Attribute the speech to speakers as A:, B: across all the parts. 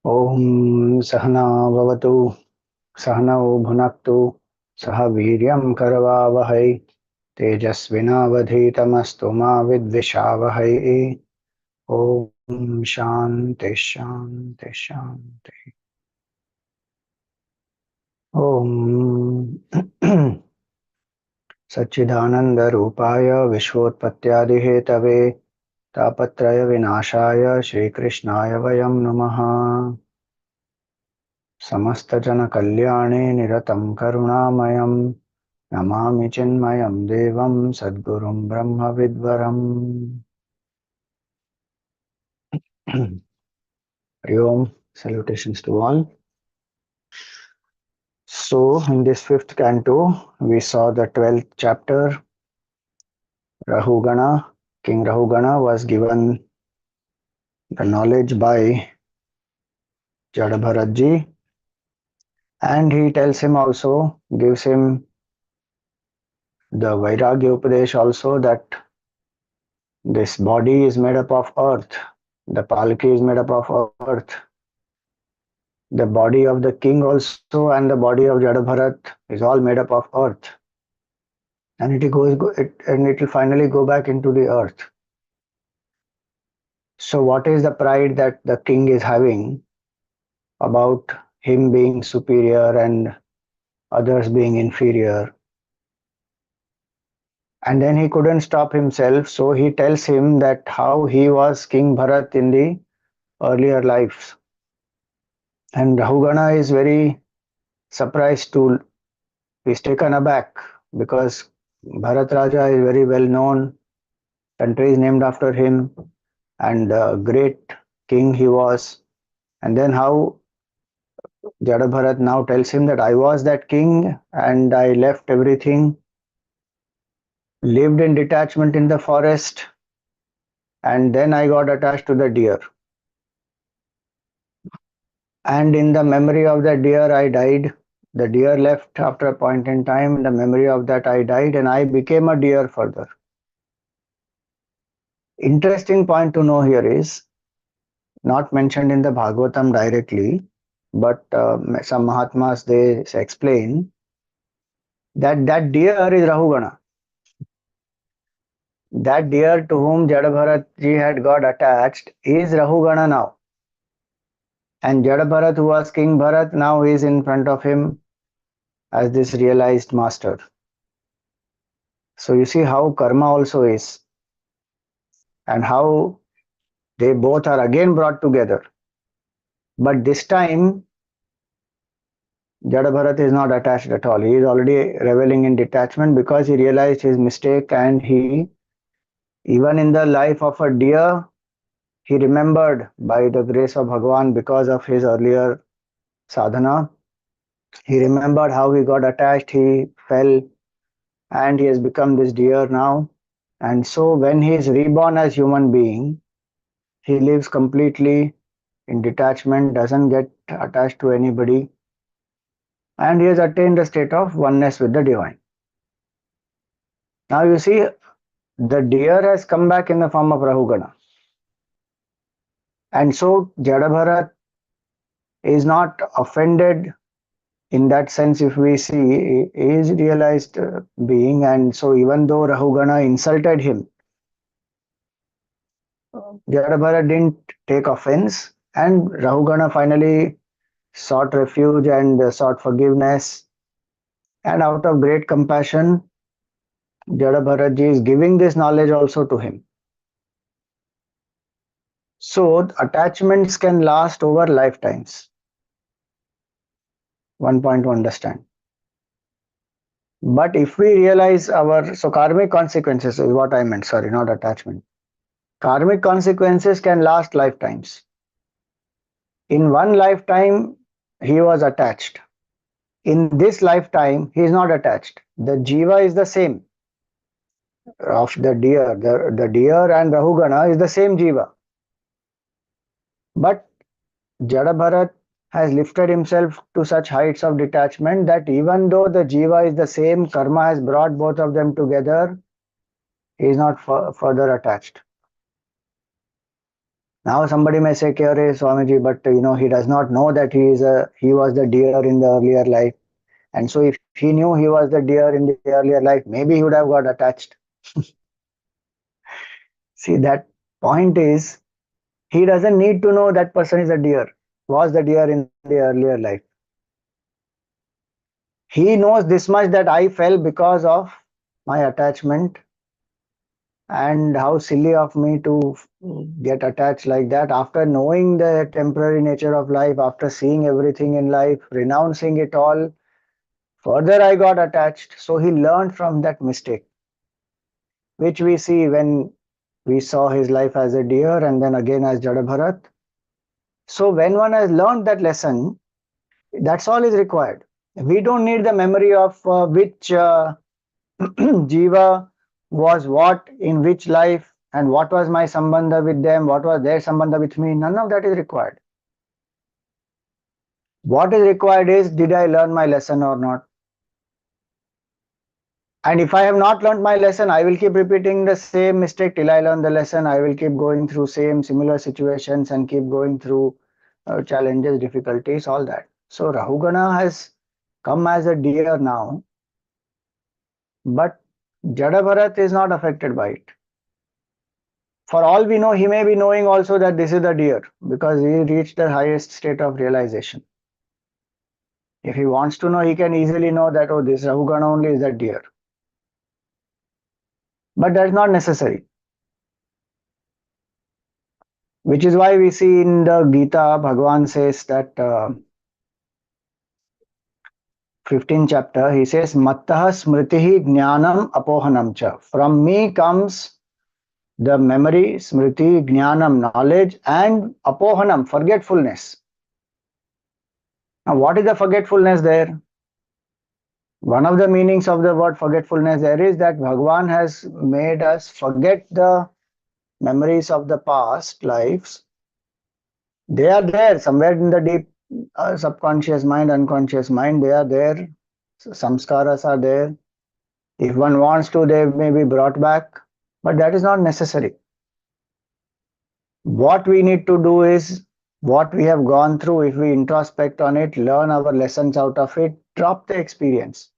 A: ॐ सहना भवतु सहनौ भुनक्तु सह वीर्यं करवावहै तेजस्विनावधीतमस्तु मा विद्विषावहै। ॐ शान्ति शान्ति शान्ति। ॐ सच्चिदानन्दरूपाय विश्वोत्पत्त्यादिहेतवे तापत्रयविनाशाय श्रीकृष्णाय वयं नमः। समस्तजनकल्याणे निरतं करुणामयं नमामि चिन्मयं देवं सद्गुरुं ब्रह्मविद्वरम्। Hरि Om, salutations to all. So, in this fifth canto, we saw the 12th chapter. Rahugana, King Rahugana was given the knowledge by Jadabharatji, and he tells him also, gives him the Vairagya Upadesh also, that this body is made up of earth, the palki is made up of earth, the body of the king also and the body of Jadabharat is all made up of earth, and it will finally go back into the earth. So what is the pride that the king is having about him being superior and others being inferior? And then he couldn't stop himself, so he tells him that how he was King Bharat in the earlier lives. And Rahugana is very surprised to, he's taken aback, because Bharat Raja is very well known, country is named after him, and a great king he was. And then how Jadabharat now tells him that I was that king and I left everything, lived in detachment in the forest, and then I got attached to the deer. And in the memory of the deer I died. The deer left after a point in time. In the memory of that I died and I became a deer further. Interesting point to know here is, not mentioned in the Bhagavatam directly, but some Mahatmas, they explain that that deer is Rahugana. That deer to whom Jadabharat ji had got attached is Rahugana now. And Jadabharat, who was King Bharat, now is in front of him as this realized master. So you see how karma also is, and how they both are again brought together. But this time, Jadabharat is not attached at all. He is already reveling in detachment because he realized his mistake, and he, even in the life of a deer, he remembered by the grace of Bhagavan, because of his earlier sadhana, he remembered how he got attached, he fell, and he has become this deer now. And so when he is reborn as human being, he lives completely in detachment, doesn't get attached to anybody, and he has attained a state of oneness with the divine. Now you see, the deer has come back in the form of Rahugana. And so Jadabharat is not offended in that sense. If we see, he is realized being, and so even though Rahugana insulted him, Jadabharat didn't take offense, and Rahugana finally sought refuge and sought forgiveness, and out of great compassion, Jadabharat ji is giving this knowledge also to him. So attachments can last over lifetimes. One point to understand. But if we realize so karmic consequences is what I meant, sorry, not attachment. Karmic consequences can last lifetimes. In one lifetime, he was attached. In this lifetime, he is not attached. The jiva is the same of the deer. The deer and Rahugana is the same jiva. But Jadabharat has lifted himself to such heights of detachment that even though the jiva is the same, karma has brought both of them together, he is not further attached. Now somebody may say, "Kare Swamiji, but he does not know that he was the deer in the earlier life, and so if he knew he was the deer in the earlier life, maybe he would have got attached." See, that point is he doesn't need to know that person is a deer, was the deer in the earlier life. He knows this much that I fell because of my attachment, and how silly of me to get attached like that after knowing the temporary nature of life, after seeing everything in life, renouncing it all. Further, I got attached. So he learned from that mistake, which we see when we saw his life as a deer and then again as Jadabharat. So when one has learned that lesson, that's all is required. We don't need the memory of which Jiva was what in which life and what was my sambandha with them, what was their sambandha with me. None of that is required. What is required is, did I learn my lesson or not? And if I have not learned my lesson, I will keep repeating the same mistake till I learn the lesson. I will keep going through same similar situations and keep going through challenges, difficulties, all that. So Rahugana has come as a deer now, but Jadabharat is not affected by it. For all we know, he may be knowing also that this is the deer because he reached the highest state of realization. If he wants to know, he can easily know that, oh, this Rahugana only is that deer. But that's not necessary. Which is why we see in the Gita, Bhagavan says that 15th chapter, he says, Mattah smritihi jnanam apohanam cha. From me comes the memory, smriti, jnanam, knowledge, and apohanam, forgetfulness. Now, what is the forgetfulness there? One of the meanings of the word forgetfulness there is that Bhagavan has made us forget the memories of the past lives. They are there somewhere in the deep subconscious mind, unconscious mind. They are there. Samskaras are there. If one wants to, they may be brought back, but that is not necessary. What we need to do is what we have gone through, if we introspect on it, learn our lessons out of it, drop the experience.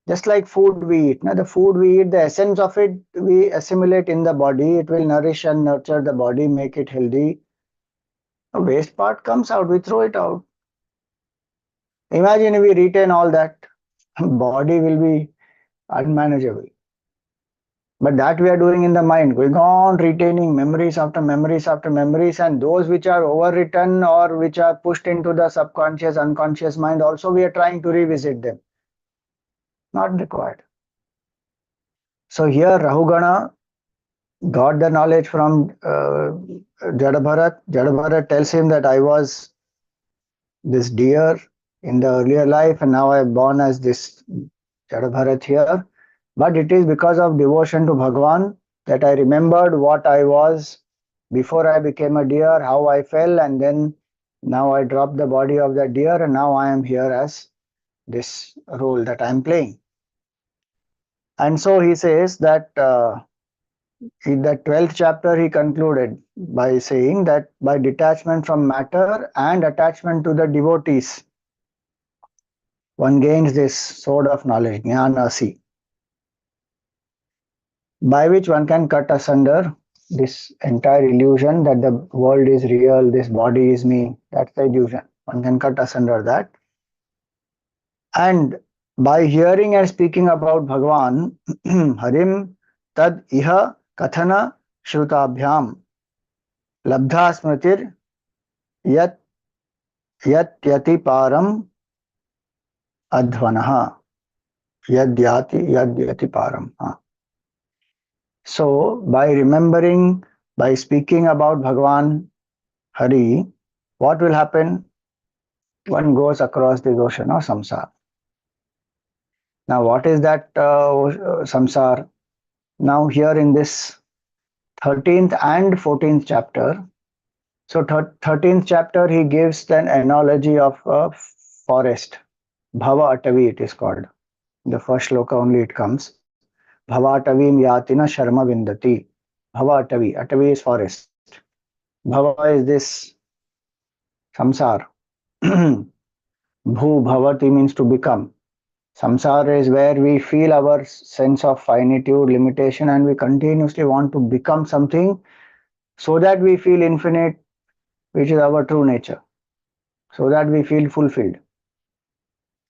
A: Just like food we eat. Now, the food we eat, the essence of it, we assimilate in the body. It will nourish and nurture the body, make it healthy. The waste part comes out, we throw it out. Imagine if we retain all that, body will be unmanageable. But that we are doing in the mind, going on retaining memories after memories after memories, and those which are overwritten or which are pushed into the subconscious, unconscious mind, also we are trying to revisit them. Not required. So here Rahugana got the knowledge from Jadabharat. Jadabharat tells him that I was this deer in the earlier life and now I am born as this Jadabharat here. But it is because of devotion to Bhagwan that I remembered what I was before I became a deer, how I fell, and then now I dropped the body of the deer and now I am here as this role that I am playing. And so he says that in the 12th chapter, he concluded by saying that by detachment from matter and attachment to the devotees, one gains this sword of knowledge, jnanasi, by which one can cut asunder this entire illusion that the world is real, this body is me. That's the illusion. One can cut asunder that. And by hearing and speaking about Bhagavan, Harim tad iha kathana shrutabhyam labdha smritir yat yati param advanaha yadyati param. So by remembering, by speaking about Bhagavan Hari, what will happen? One goes across the ocean of samsara. Now what is that samsara? Now here in this 13th and 14th chapter, so 13th chapter he gives an analogy of a forest. Bhava Atavi it is called. The first shloka only it comes. Bhava Atavim yatina sharma vindati. Bhava Atavi. Atavi is forest. Bhava is this samsara. Bhu bhavati means to become. Samsara is where we feel our sense of finitude, limitation, and we continuously want to become something so that we feel infinite, which is our true nature, so that we feel fulfilled.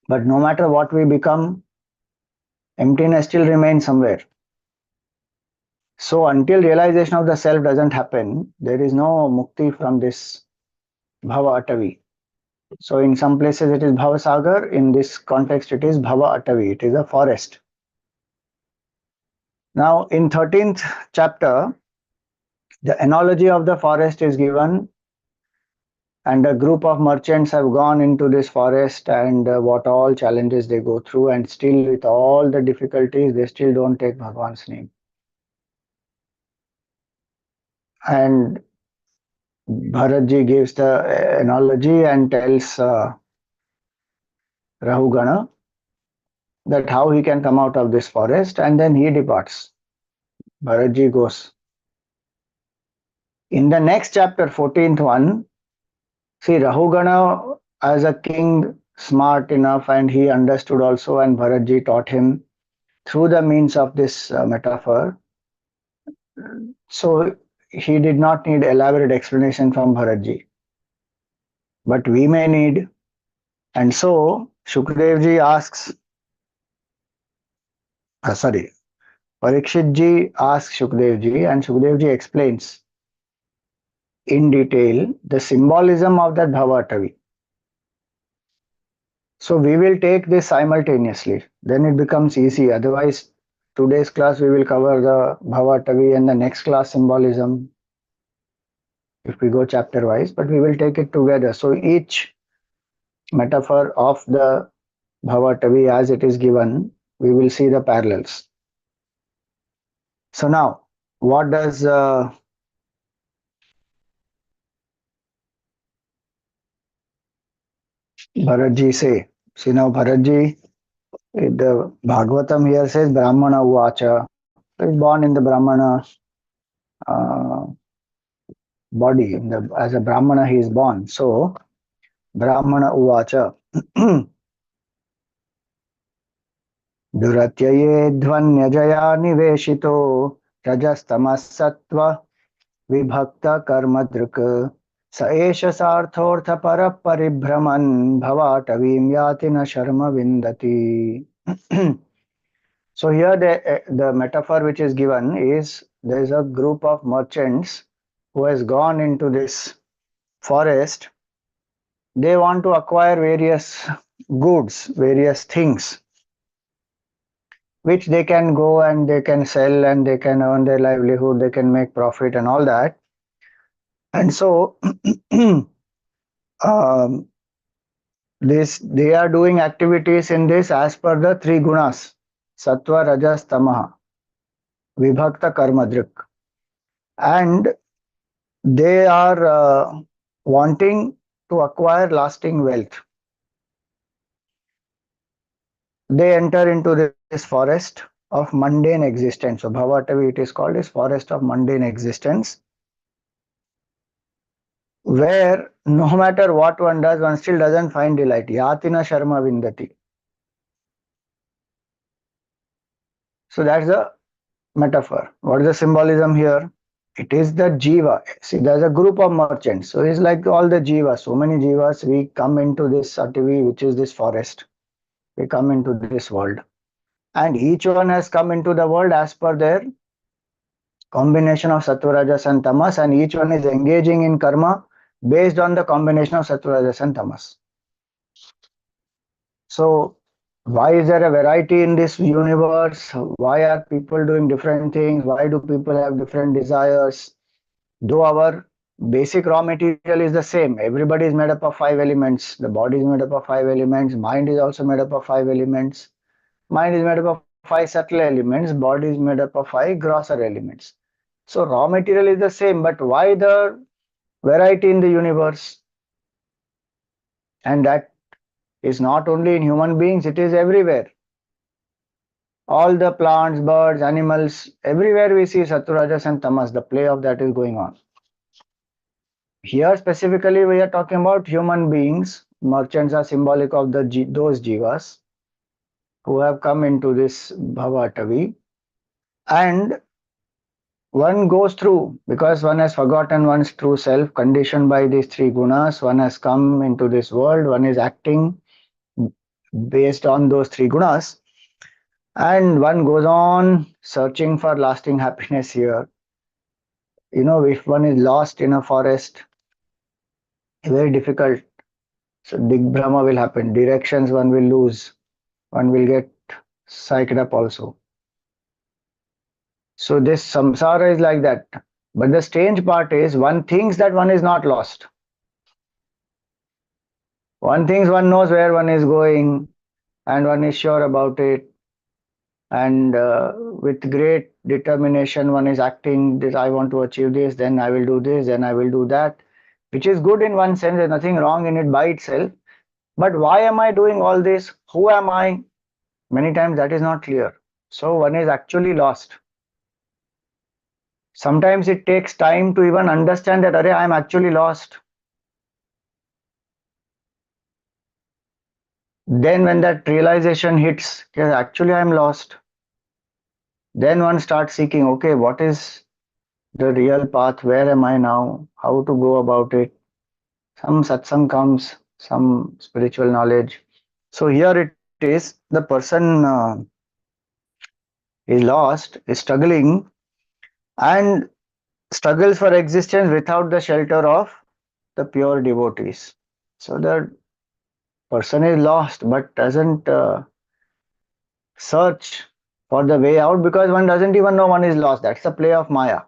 A: But no matter what we become, emptiness still remains somewhere. So until realization of the self doesn't happen, there is no mukti from this bhava atavi. So in some places it is bhava sagar, in this context it is bhava atavi, it is a forest. Now in 13th chapter, the analogy of the forest is given, and a group of merchants have gone into this forest, and what all challenges they go through, and still with all the difficulties they still don't take Bhagwan's name. And Bharatji gives the analogy and tells Rahugana that how he can come out of this forest, and then he departs. Bharatji goes. In the next chapter, 14th one, see Rahugana as a king, smart enough, and he understood also, and Bharatji taught him through the means of this metaphor. So he did not need elaborate explanation from Bharatji, but we may need. And so Shukadevji asks, sorry, Parikshitji asks Shukadevji, and Shukadevji explains in detail the symbolism of that Bhavatavi. So we will take this simultaneously, then it becomes easy. Otherwise, today's class we will cover the Bhavatavi and the next class symbolism if we go chapter wise, but we will take it together. So each metaphor of the Bhavatavi as it is given, we will see the parallels. So now, what does Bharatji say? See now, Bharatji, the Bhagavatam here says Brahmana Uvacha. So he's born in the Brahmana uh, body. As a Brahmana, he is born. So, Brahmana Uvacha. Duratyaye dhvanyajaya niveshito rajastamasattva vibhakta karmadruk sa esha sarthortha parapparibhraman bhavatavim yati na sharma vindati. So here the metaphor which is given is there is a group of merchants who has gone into this forest. They want to acquire various goods, various things which they can go and they can sell and they can earn their livelihood, they can make profit and all that. And so um, this they are doing activities in this as per the three gunas: sattva, rajas, tamaha, vibhakta, karmadrik, and they are wanting to acquire lasting wealth. They enter into this forest of mundane existence. So Bhavatavi it is called as forest of mundane existence, where no matter what one does, one still doesn't find delight. Yatina Sharma Vindati. So that's the metaphor. What is the symbolism here? It is the jiva. See, there's a group of merchants. So it's like all the jivas. So many jivas, we come into this Sativi, which is this forest. We come into this world. And each one has come into the world as per their combination of Sattva, Rajas and Tamas, and each one is engaging in karma based on the combination of Sattva, Rajas and Tamas. So why is there a variety in this universe? Why are people doing different things? Why do people have different desires? Though our basic raw material is the same, everybody is made up of five elements. The body is made up of five elements. Mind is also made up of five elements. Mind is made up of five subtle elements. Body is made up of five grosser elements. So raw material is the same, but why the variety in the universe? And that is not only in human beings, it is everywhere. All the plants, birds, animals, everywhere we see Sattva, Rajas and Tamas, the play of that is going on. Here specifically we are talking about human beings. Merchants are symbolic of those jivas who have come into this bhavatavi, and one goes through because one has forgotten one's true self, conditioned by these three gunas. One has come into this world, one is acting based on those three gunas, and one goes on searching for lasting happiness here. If one is lost in a forest, very difficult. So Digbrahma will happen. Directions one will lose. One will get psyched up also. So this samsara is like that. But the strange part is one thinks that one is not lost. One thinks one knows where one is going and one is sure about it. And with great determination, one is acting this, I want to achieve this, then I will do this, then I will do that, which is good in one sense. There's nothing wrong in it by itself. But why am I doing all this? Who am I? Many times that is not clear. So one is actually lost. Sometimes it takes time to even understand that, I am actually lost. Then when that realization hits, yes, actually I am lost. Then one starts seeking, okay, what is the real path? Where am I now? How to go about it? Some satsang comes, some spiritual knowledge. So here it is, the person is lost, is struggling, and struggles for existence without the shelter of the pure devotees. So the person is lost but doesn't search for the way out because one doesn't even know one is lost. That's the play of Maya.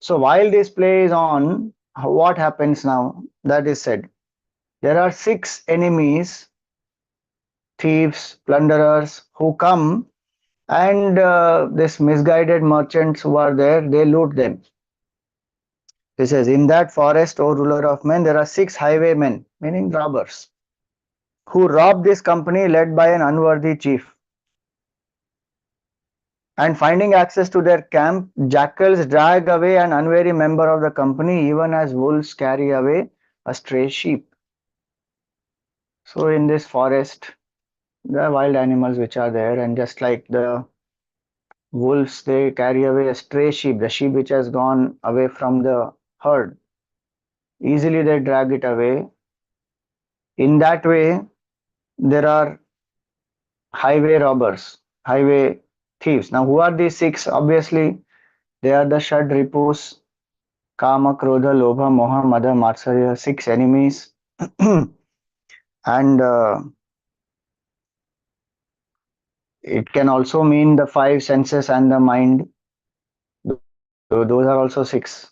A: So while this play is on, what happens now? That is said. There are 6 enemies, thieves, plunderers, who come, and this misguided merchants who are there, they loot them. He says, in that forest, O ruler of men, there are 6 highwaymen, meaning robbers, who rob this company led by an unworthy chief. And finding access to their camp, jackals drag away an unwary member of the company, even as wolves carry away a stray sheep. So in this forest, there are wild animals which are there, and just like the wolves, they carry away a stray sheep, the sheep which has gone away from the herd. Easily they drag it away. In that way, there are highway robbers, highway thieves. Now, who are these 6? Obviously, they are the Shad Ripus, Kama, Krodha, Lobha, Moha, Mada, Matsarya, 6 enemies. And it can also mean the 5 senses and the mind. So those are also 6.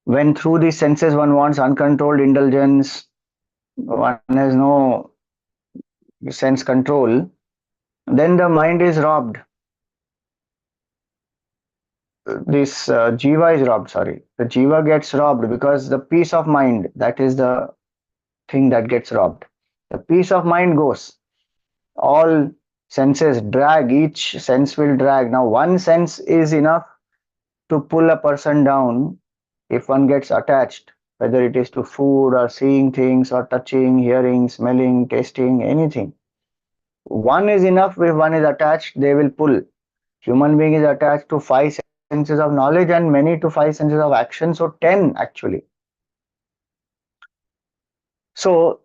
A: When through these senses one wants uncontrolled indulgence, one has no sense control, then the mind is robbed. This jiva is robbed, sorry. The jiva gets robbed because the peace of mind, that is the thing that gets robbed. The peace of mind goes. All senses drag, each sense will drag. Now, one sense is enough to pull a person down if one gets attached, whether it is to food or seeing things or touching, hearing, smelling, tasting, anything. One is enough. If one is attached, they will pull. Human being is attached to 5 senses of knowledge and many to 5 senses of action, so 10 actually. So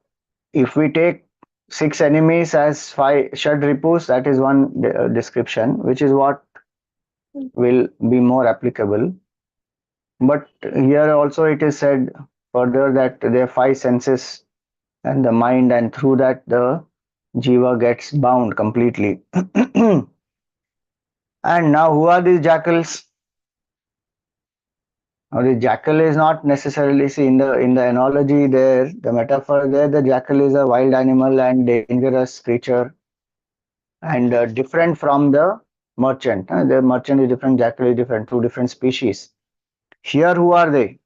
A: if we take 6 enemies as 5 Shad Ripus, that is one description, which is what will be more applicable. But here also it is said further that there are 5 senses and the mind, and through that the jiva gets bound completely. And now, who are these jackals? Now, the jackal is not necessarily, see, in the analogy there, the metaphor there, the jackal is a wild animal and dangerous creature, and different from the merchant. The merchant is different, jackal is different, 2 different species. Here, who are they?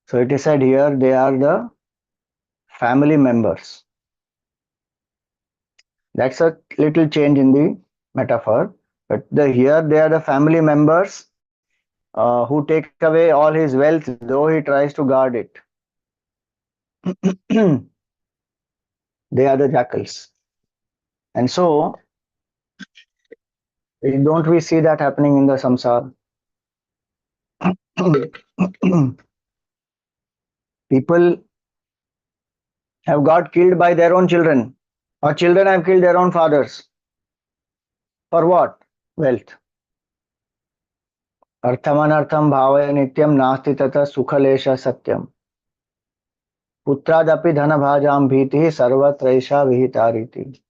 A: So it is said here they are the family members. That's a little change in the metaphor, but here they are the family members who take away all his wealth, though he tries to guard it. They are the jackals. And so, don't we see that happening in the samsara? People have got killed by their own children, or children have killed their own fathers. For what? Wealth. Arthamanartham bhavaya nityam nasti tata sukhalesha satyam. Putradapi dhanabhajam bhiti sarvatraisha vihitariti.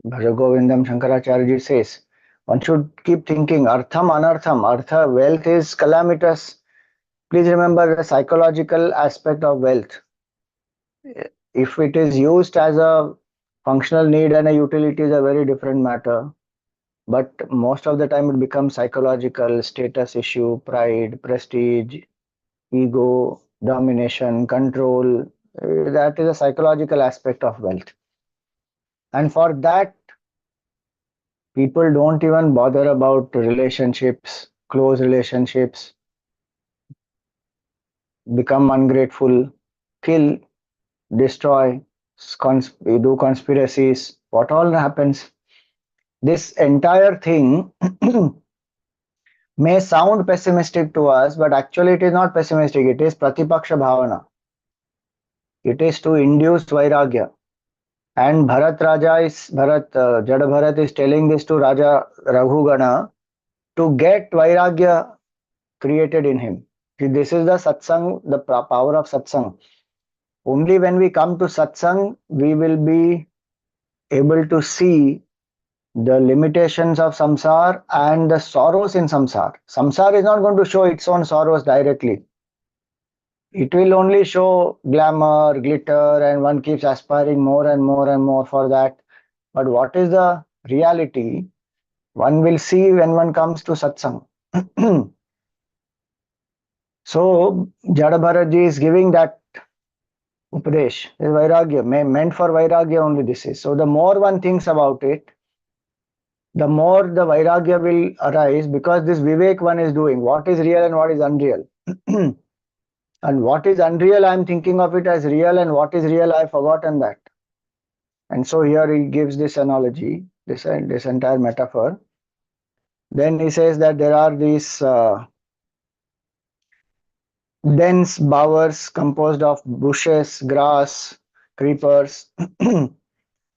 A: Bhajagovindam Shankaracharya says, one should keep thinking artham anartham. Artha, wealth is calamitous. Please remember the psychological aspect of wealth. If it is used as a functional need and a utility is a very different matter. But most of the time it becomes psychological, status issue, pride, prestige, ego, domination, control. That is a psychological aspect of wealth. And for that, people don't even bother about relationships, close relationships, become ungrateful, kill, destroy, do conspiracies. What all happens? This entire thing may sound pessimistic to us, but actually it is not pessimistic. It is Pratipaksha Bhavana. It is to induce Vairagya. And Jada Bharat is telling this to Raja Raghugana to get Vairagya created in him. See, this is the satsang, the power of satsang. Only when we come to satsang, we will be able to see the limitations of samsara and the sorrows in samsara. Samsara is not going to show its own sorrows directly. It will only show glamour, glitter, and one keeps aspiring more and more and more for that. But what is the reality? One will see when one comes to satsang. So, Jada Bharatji is giving that Upadesh, is Vairagya, meant for Vairagya only this is. So, the more one thinks about it, the more the Vairagya will arise because this Vivek one is doing. What is real and what is unreal? And what is unreal, I am thinking of it as real, and what is real, I have forgotten that. And so here he gives this analogy, this entire metaphor. Then he says that there are these dense bowers composed of bushes, grass, creepers,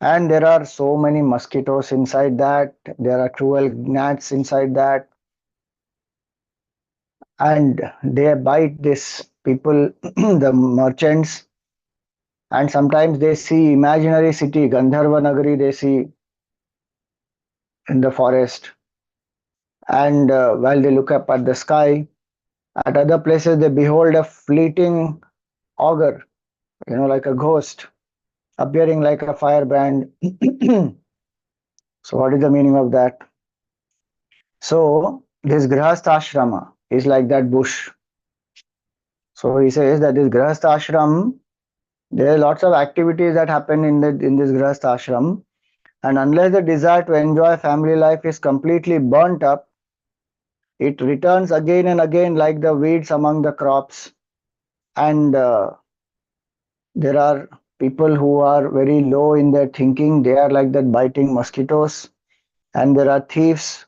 A: and there are so many mosquitoes inside that. There are cruel gnats inside that, and they bite these people, the merchants, and sometimes they see imaginary city, Gandharva Nagari, they see in the forest, and while they look up at the sky, at other places they behold a fleeting augur, like a ghost appearing like a firebrand. So what is the meaning of that? So this grahastha ashrama is like that bush. So he says that this grahastha ashram, there are lots of activities that happen in this grahastha ashram, and unless the desire to enjoy family life is completely burnt up, it returns again and again like the weeds among the crops. And there are people who are very low in their thinking. They are like that biting mosquitoes. And there are thieves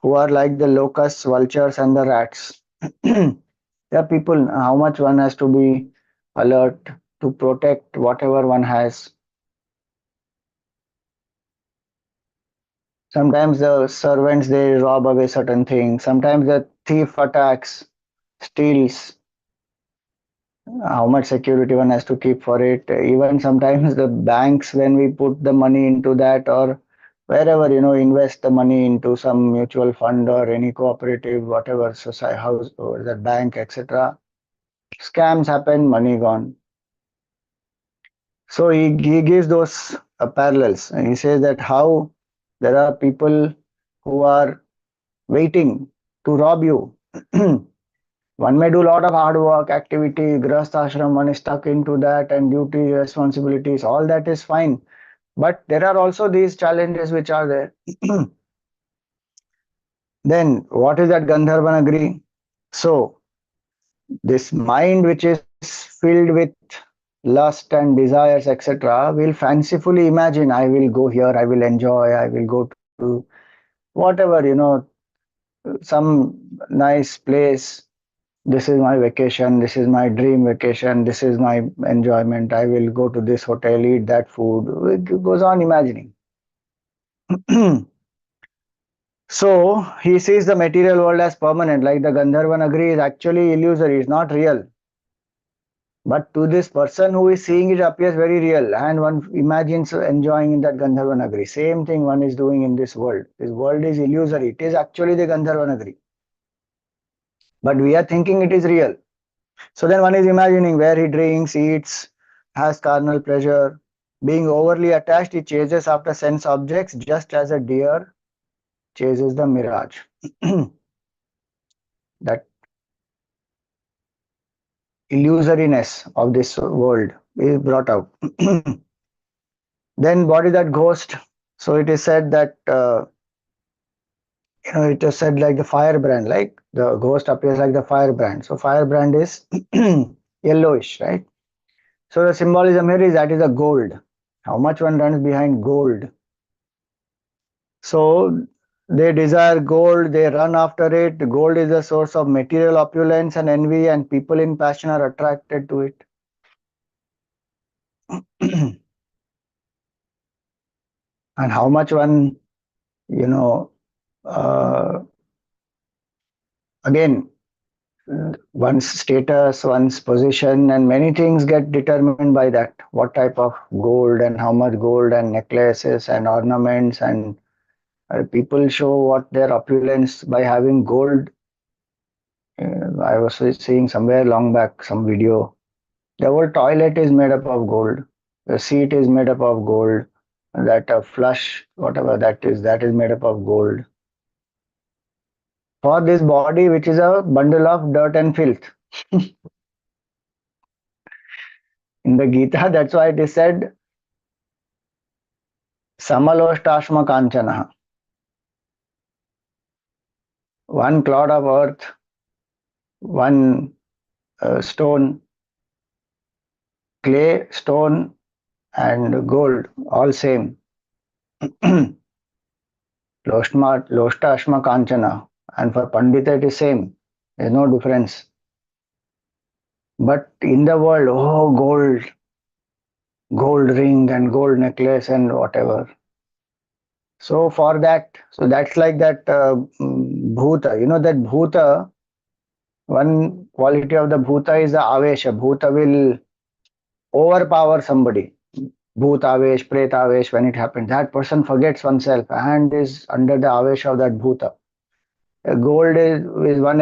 A: who are like the locusts, vultures, and the rats. There are people, how much one has to be alert to protect whatever one has. Sometimes the servants, they rob away certain things. Sometimes the thief attacks, steals. How much security one has to keep for it. Even sometimes the banks, when we put the money into that, or wherever, invest the money into some mutual fund or any cooperative, whatever, society, house, or that bank, etc. Scams happen, money gone. So he gives those parallels, and he says that how there are people who are waiting to rob you. One may do a lot of hard work, activity, grahastha ashram, one is stuck into that, and duty, responsibilities, all that is fine. But there are also these challenges which are there. Then, what is that Gandharva Nagari? So, this mind which is filled with lust and desires, etc., will fancifully imagine, I will go here, I will enjoy, I will go to whatever, some nice place. This is my vacation, this is my dream vacation, this is my enjoyment. I will go to this hotel, eat that food. It goes on imagining. So he sees the material world as permanent, like the Gandharva Nagari is actually illusory, it's not real. But to this person who is seeing it appears very real, and one imagines enjoying in that Gandharva Nagari. Same thing one is doing in this world. This world is illusory. It is actually the Gandharva Nagari. But we are thinking it is real. So then one is imagining where he drinks, eats, has carnal pleasure. Being overly attached, he chases after sense objects just as a deer chases the mirage. That illusoriness of this world is brought out. Then what is that ghost? So it is said that it is said like the firebrand, like the ghost appears like the firebrand. So firebrand is yellowish, right? So the symbolism here is that is a gold. How much one runs behind gold? So they desire gold, they run after it. Gold is a source of material opulence and envy, and people in passion are attracted to it. And how much one, you know, uh, again, one's status, one's position, and many things get determined by that. What type of gold and how much gold and necklaces and ornaments, and people show what their opulence by having gold. I was seeing somewhere long back some video. The whole toilet is made up of gold. The seat is made up of gold. That flush, whatever that is made up of gold. For this body, which is a bundle of dirt and filth. In the Gita, that's why it is said, Samaloštashma Kanchana. One clod of earth, one stone, clay, stone, and gold, all same. Loshta Kanchana. And for Pandita, it is same. There is no difference. But in the world, oh, gold ring and gold necklace and whatever. So for that, so that's like that bhuta. You know that bhuta, one quality of the bhuta is the avesha. Bhuta will overpower somebody. Bhut avesh, pret avesh, when it happens, that person forgets oneself and is under the avesh of that bhuta. Gold is one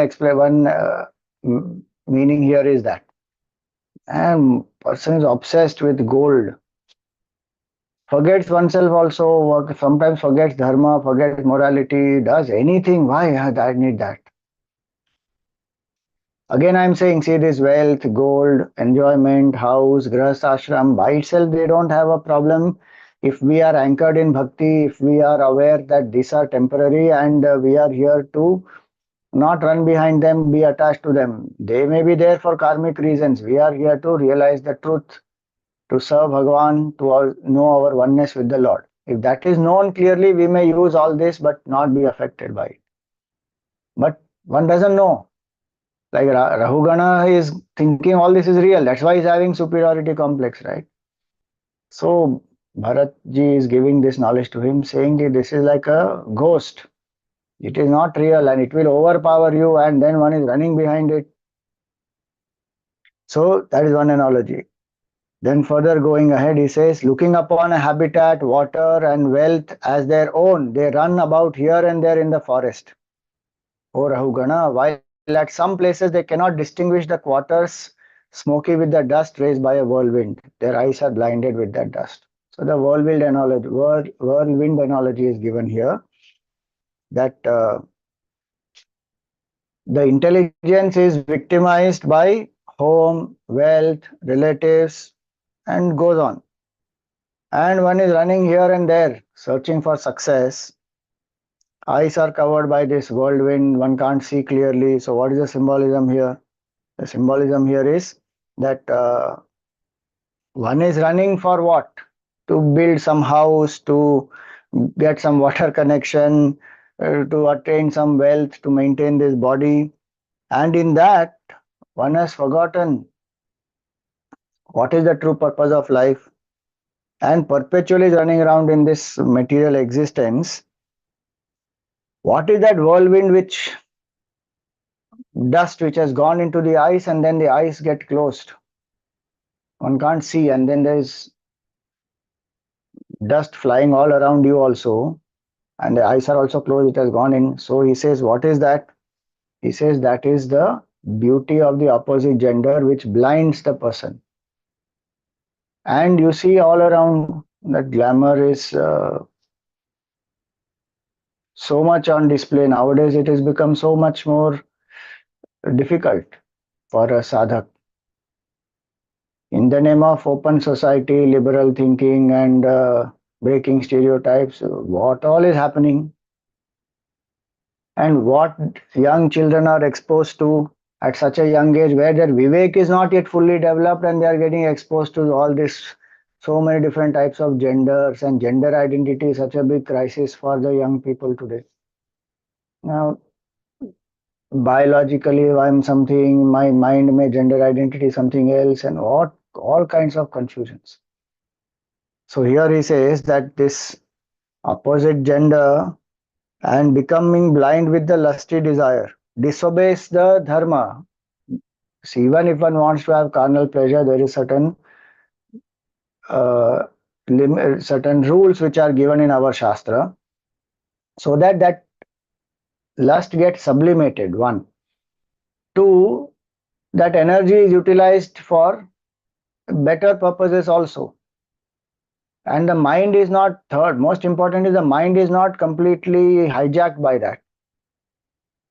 A: meaning here is that. And person is obsessed with gold, forgets oneself also, sometimes forgets dharma, forgets morality, does anything. Why I need that? Again, I'm saying, see this wealth, gold, enjoyment, house, grahast ashram, by itself, they don't have a problem if we are anchored in bhakti, if we are aware that these are temporary and we are here to not run behind them, be attached to them. They may be there for karmic reasons. We are here to realize the truth, to serve Bhagavan, to know our oneness with the Lord. If that is known clearly, we may use all this but not be affected by it. But one doesn't know. Like Rahugana is thinking all this is real. That's why he's having superiority complex, right? So Bharatji is giving this knowledge to him, saying that this is like a ghost. It is not real and it will overpower you, and then one is running behind it. So that is one analogy. Then further going ahead, he says, looking upon a habitat, water, and wealth as their own, they run about here and there in the forest. O Rahugana, while at some places they cannot distinguish the quarters smoky with the dust raised by a whirlwind. Their eyes are blinded with that dust. So the whirlwind analogy is given here, that the intelligence is victimized by home, wealth, relatives, and goes on. And one is running here and there, searching for success. Eyes are covered by this whirlwind, one can't see clearly. So, what is the symbolism here? The symbolism here is that one is running for what? To build some house, to get some water connection, to attain some wealth, to maintain this body. And in that, one has forgotten what is the true purpose of life and perpetually running around in this material existence. What is that whirlwind which dust which has gone into the eyes and then the eyes get closed? One can't see, and then there is dust flying all around you also, and the eyes are also closed, it has gone in. So he says, what is that? He says that is the beauty of the opposite gender which blinds the person. And you see all around that glamour is so much on display nowadays. It has become so much more difficult for a sadhak. In the name of open society, liberal thinking, and breaking stereotypes, what all is happening? And what young children are exposed to at such a young age, where their vivek is not yet fully developed, and they are getting exposed to all this, so many different types of genders, and gender identity is such a big crisis for the young people today. Now, biologically, I'm something, my mind, my gender identity is something else, and what all kinds of confusions. So here he says that this opposite gender and becoming blind with the lusty desire disobeys the dharma. See, even if one wants to have carnal pleasure, there is uh, certain rules which are given in our shastra, so that that lust gets sublimated. One, two, that energy is utilized for better purposes also. And the mind is not, third most important is the mind is not completely hijacked by that.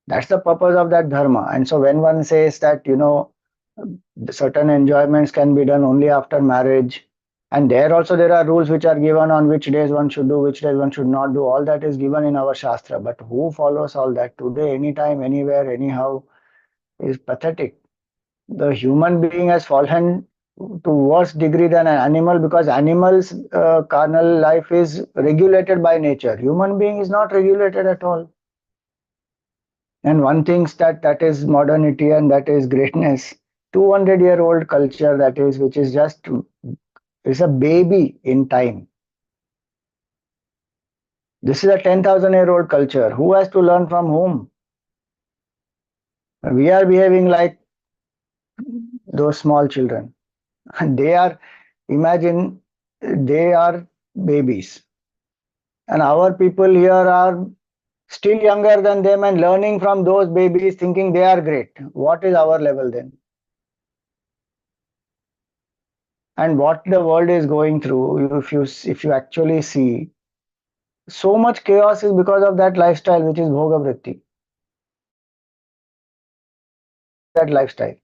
A: That's the purpose of that dharma. And so when one says that, certain enjoyments can be done only after marriage, and there also there are rules which are given on which days one should do, which days one should not do, all that is given in our shastra. But who follows all that today, anytime, anywhere, anyhow, is pathetic. The human being has fallen to worse degree than an animal, because animals carnal life is regulated by nature. Human being is not regulated at all. And one thinks that that is modernity and that is greatness. 200-year-old culture, that is, which is just is a baby in time. This is a 10,000-year-old culture. Who has to learn from whom? We are behaving like those small children. They are, imagine, they are babies. And our people here are still younger than them and learning from those babies, thinking they are great. What is our level then? And what the world is going through, if you actually see, so much chaos is because of that lifestyle, which is bhoga vritti. That lifestyle.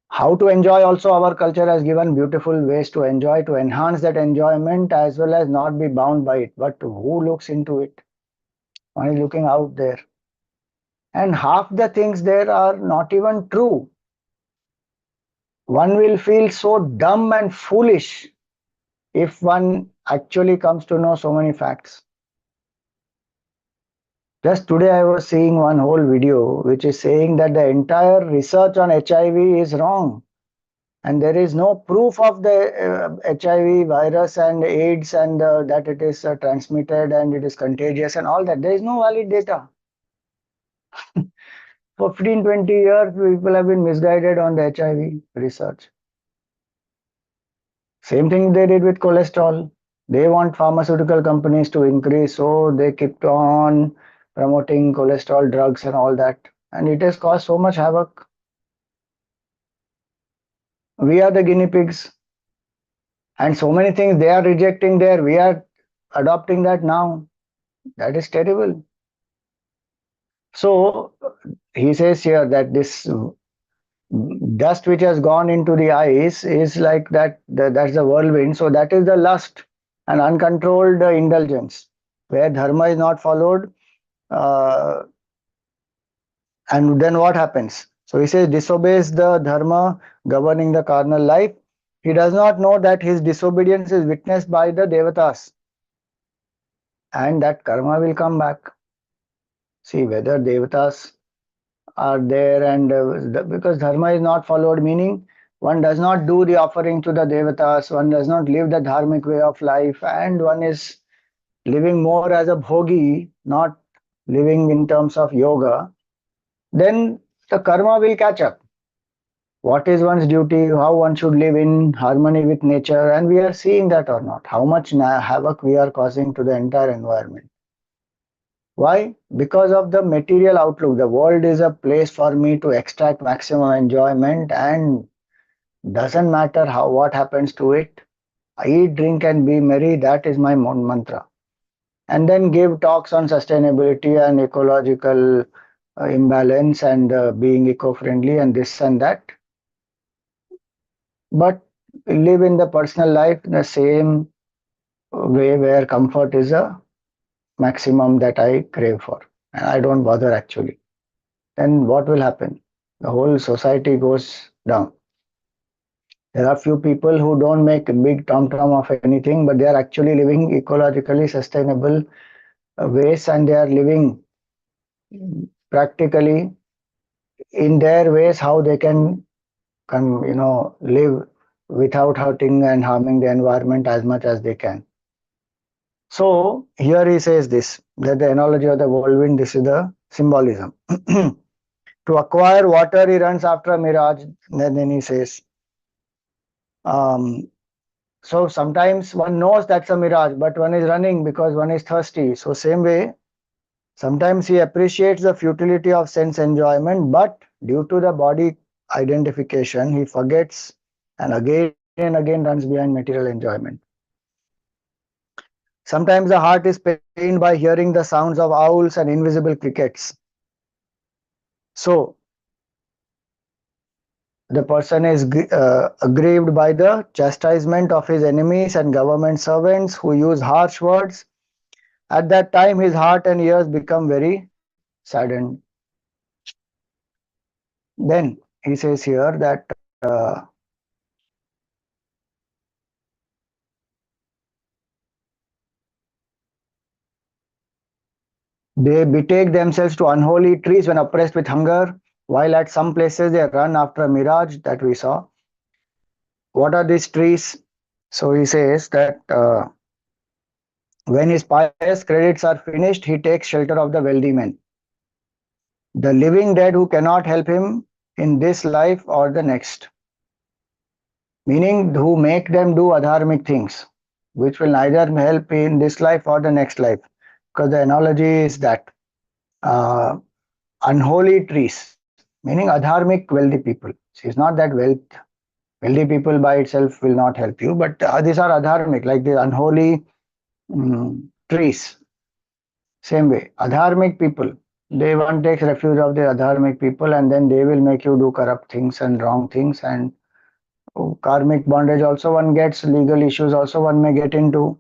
A: How to enjoy also, our culture has given beautiful ways to enjoy, to enhance that enjoyment as well as not be bound by it. But who looks into it? One is looking out there. And half the things there are not even true. One will feel so dumb and foolish if one actually comes to know so many facts. Just today I was seeing one whole video which is saying that the entire research on HIV is wrong. And there is no proof of the HIV virus and AIDS, and that it is transmitted and it is contagious and all that. There is no valid data. For 15, 20 years, people have been misguided on the HIV research. Same thing they did with cholesterol. They want pharmaceutical companies to increase, so they kept on promoting cholesterol drugs and all that. And it has caused so much havoc. We are the guinea pigs. And so many things they are rejecting there, we are adopting that now. That is terrible. So he says here that this dust which has gone into the eyes is like that, that's the whirlwind. So that is the lust and uncontrolled indulgence, where dharma is not followed, uh, and then what happens? So he says, disobeys the dharma governing the carnal life. He does not know that his disobedience is witnessed by the devatas, and that karma will come back. See whether devatas are there, and because dharma is not followed, meaning one does not do the offering to the devatas, one does not live the dharmic way of life, and one is living more as a bhogi, not living in terms of yoga, then the karma will catch up. What is one's duty, how one should live in harmony with nature, and we are seeing that or not. How much havoc we are causing to the entire environment. Why? Because of the material outlook. The world is a place for me to extract maximum enjoyment, and doesn't matter how what happens to it. I eat, drink, and be merry. That is my mantra. And then give talks on sustainability and ecological imbalance and being eco-friendly and this and that. But live in the personal life in the same way where comfort is a maximum that I crave for. And I don't bother actually. Then what will happen? The whole society goes down. There are few people who don't make a big tom-tom of anything, but they are actually living ecologically sustainable ways, and they are living practically in their ways how they can live without hurting and harming the environment as much as they can. So here he says this, that the analogy of the whirlwind, this is the symbolism. To acquire water, he runs after a mirage. Then he says, um, so sometimes one knows that's a mirage, but one is running because one is thirsty. So same way, sometimes he appreciates the futility of sense enjoyment, but due to the body identification, he forgets and again runs behind material enjoyment. Sometimes the heart is pained by hearing the sounds of owls and invisible crickets. So the person is aggrieved by the chastisement of his enemies and government servants who use harsh words. At that time, his heart and ears become very saddened. Then he says here that they betake themselves to unholy trees when oppressed with hunger, while at some places they run after a mirage that we saw. What are these trees? So he says that when his pious credits are finished, he takes shelter of the wealthy men. The living dead who cannot help him in this life or the next, meaning who make them do adharmic things, which will neither help in this life or the next life. Because the analogy is that uh, unholy trees, meaning adharmic wealthy people. See, it's not that wealthy people by itself will not help you, but these are adharmic, like the unholy trees. Same way, adharmic people, they one takes refuge of the adharmic people, and then they will make you do corrupt things and wrong things, and karmic bondage also one gets, legal issues also one may get into.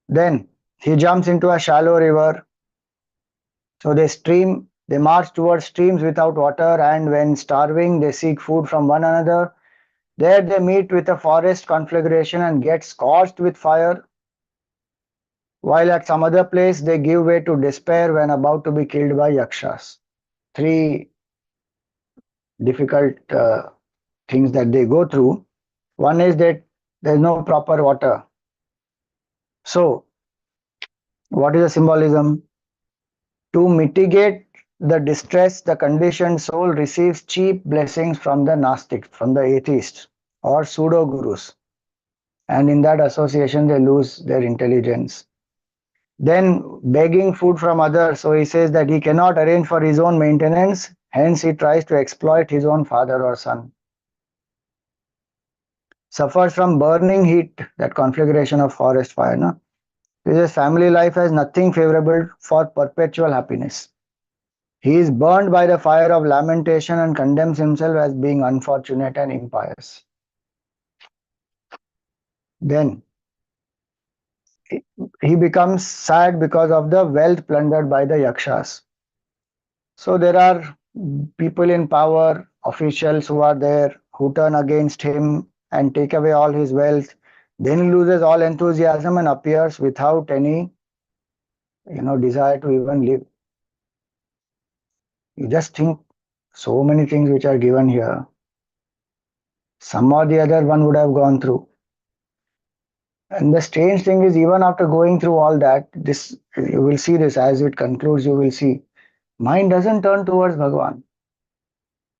A: Then he jumps into a shallow river. So they march towards streams without water, and when starving, they seek food from one another. There they meet with a forest conflagration and get scorched with fire, while at some other place they give way to despair when about to be killed by yakshas. Three difficult things that they go through. One is that there's no proper water. So, what is the symbolism? To mitigate the distress, the conditioned soul receives cheap blessings from the Gnostics, from the atheists or pseudo gurus. And in that association, they lose their intelligence. Then begging food from others. So he says that he cannot arrange for his own maintenance, hence he tries to exploit his own father or son. Suffers from burning heat, that conflagration of forest fire. No? His family life has nothing favorable for perpetual happiness. He is burned by the fire of lamentation and condemns himself as being unfortunate and impious. Then he becomes sad because of the wealth plundered by the yakshas. So there are people in power, officials who are there who turn against him and take away all his wealth. Then he loses all enthusiasm and appears without any, desire to even live. You just think so many things which are given here. Some or the other one would have gone through. And the strange thing is, even after going through all that, this you will see this as it concludes. You will see mind doesn't turn towards Bhagwan.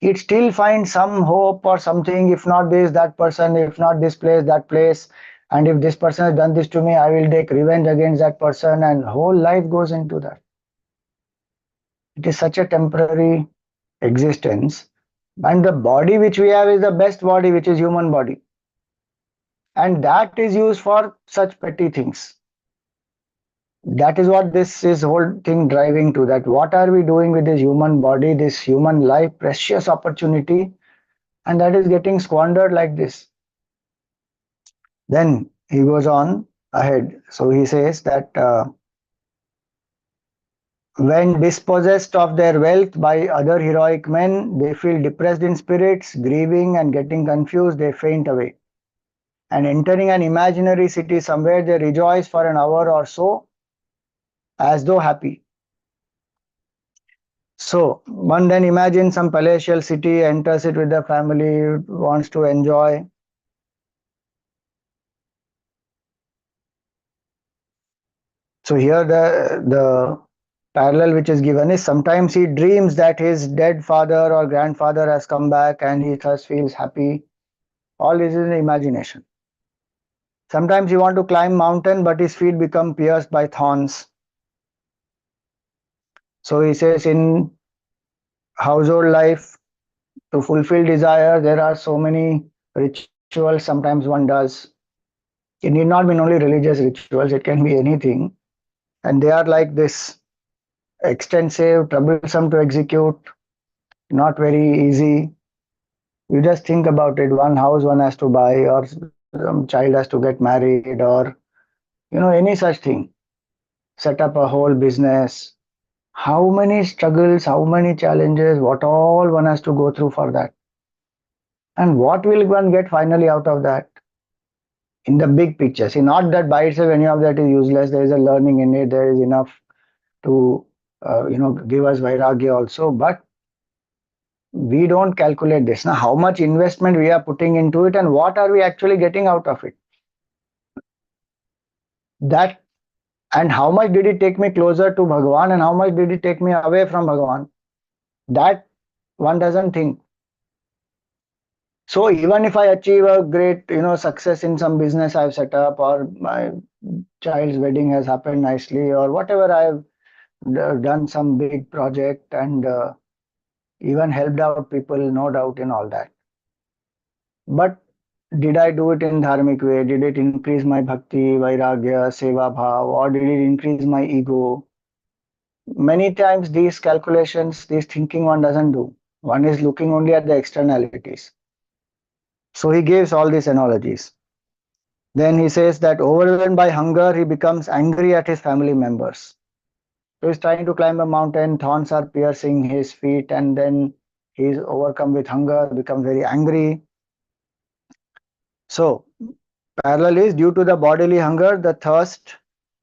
A: It still finds some hope or something. If not this, that person. If not this place, that place. And if this person has done this to me, I will take revenge against that person. And whole life goes into that. It is such a temporary existence. And the body which we have is the best body, which is human body. And that is used for such petty things. That is what this is whole thing driving to, that what are we doing with this human body, this human life, precious opportunity, and that is getting squandered like this. Then he goes on ahead. So he says that when dispossessed of their wealth by other heroic men, they feel depressed in spirits, grieving and getting confused, they faint away. And entering an imaginary city somewhere, they rejoice for an hour or so as though happy. So one then imagines some palatial city, enters it with the family, wants to enjoy. So here the parallel which is given is sometimes he dreams that his dead father or grandfather has come back and he thus feels happy. All this is in imagination. Sometimes he wants to climb mountain but his feet become pierced by thorns. So he says in household life, to fulfill desire, there are so many rituals sometimes one does. It need not be only religious rituals, it can be anything. And they are like this, extensive, troublesome to execute, not very easy. You just think about it, one house one has to buy, or some child has to get married, or any such thing. Set up a whole business. How many struggles, how many challenges, what all one has to go through for that. And what will one get finally out of that? In the big picture. See, not that by itself any of that is useless. There is a learning in it. There is enough to give us vairagya also. But we don't calculate this. Now, how much investment we are putting into it and what are we actually getting out of it? That, and how much did it take me closer to Bhagavan and how much did it take me away from Bhagavan? That one doesn't think. So even if I achieve a great, success in some business I've set up, or my child's wedding has happened nicely, or whatever, I've done some big project and even helped out people, no doubt in all that. But did I do it in dharmic way? Did it increase my bhakti, vairagya, seva bhav, or did it increase my ego? Many times these calculations, this thinking one doesn't do. One is looking only at the externalities. So he gives all these analogies. Then he says that overwhelmed by hunger, he becomes angry at his family members. So he's trying to climb a mountain, thorns are piercing his feet, and then he's overcome with hunger, becomes very angry. So, parallel is due to the bodily hunger, the thirst,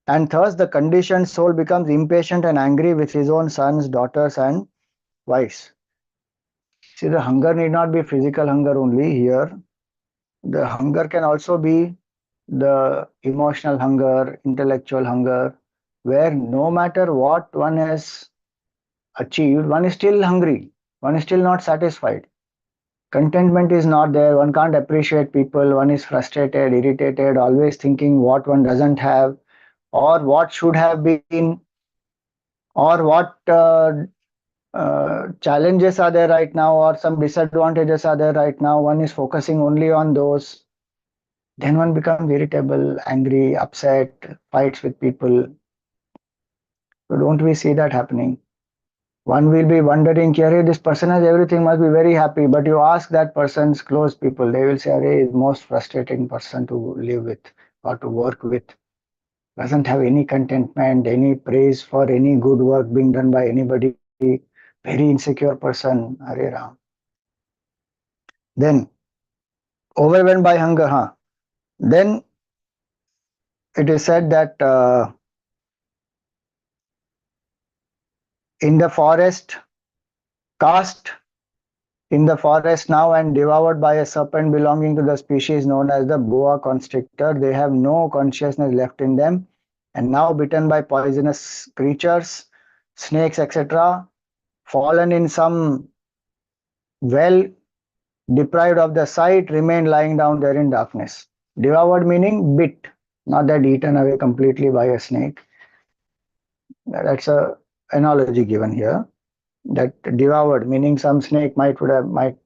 A: and thus the conditioned soul becomes impatient and angry with his own sons, daughters, and wives. See, the hunger need not be physical hunger only here. The hunger can also be the emotional hunger, intellectual hunger, where no matter what one has achieved, one is still hungry, one is still not satisfied. Contentment is not there, one can't appreciate people, one is frustrated, irritated, always thinking what one doesn't have, or what should have been, or what challenges are there right now, or some disadvantages are there right now. One is focusing only on those. Then one becomes irritable, angry, upset, fights with people. So don't we see that happening? One will be wondering, hey, this person has everything, must be very happy. But you ask that person's close people, they will say, hey, is most frustrating person to live with or to work with. doesn't have any contentment, any praise for any good work being done by anybody, very insecure person, Hare Ram. Then, overwhelmed by hunger, huh? Then it is said that in the forest, cast in the forest now and devoured by a serpent belonging to the species known as the boa constrictor. They have no consciousness left in them, and now bitten by poisonous creatures, snakes, etc., fallen in some well, deprived of the sight, remain lying down there in darkness. Devoured meaning bit, not that eaten away completely by a snake. That's a analogy given here. That devoured meaning some snake might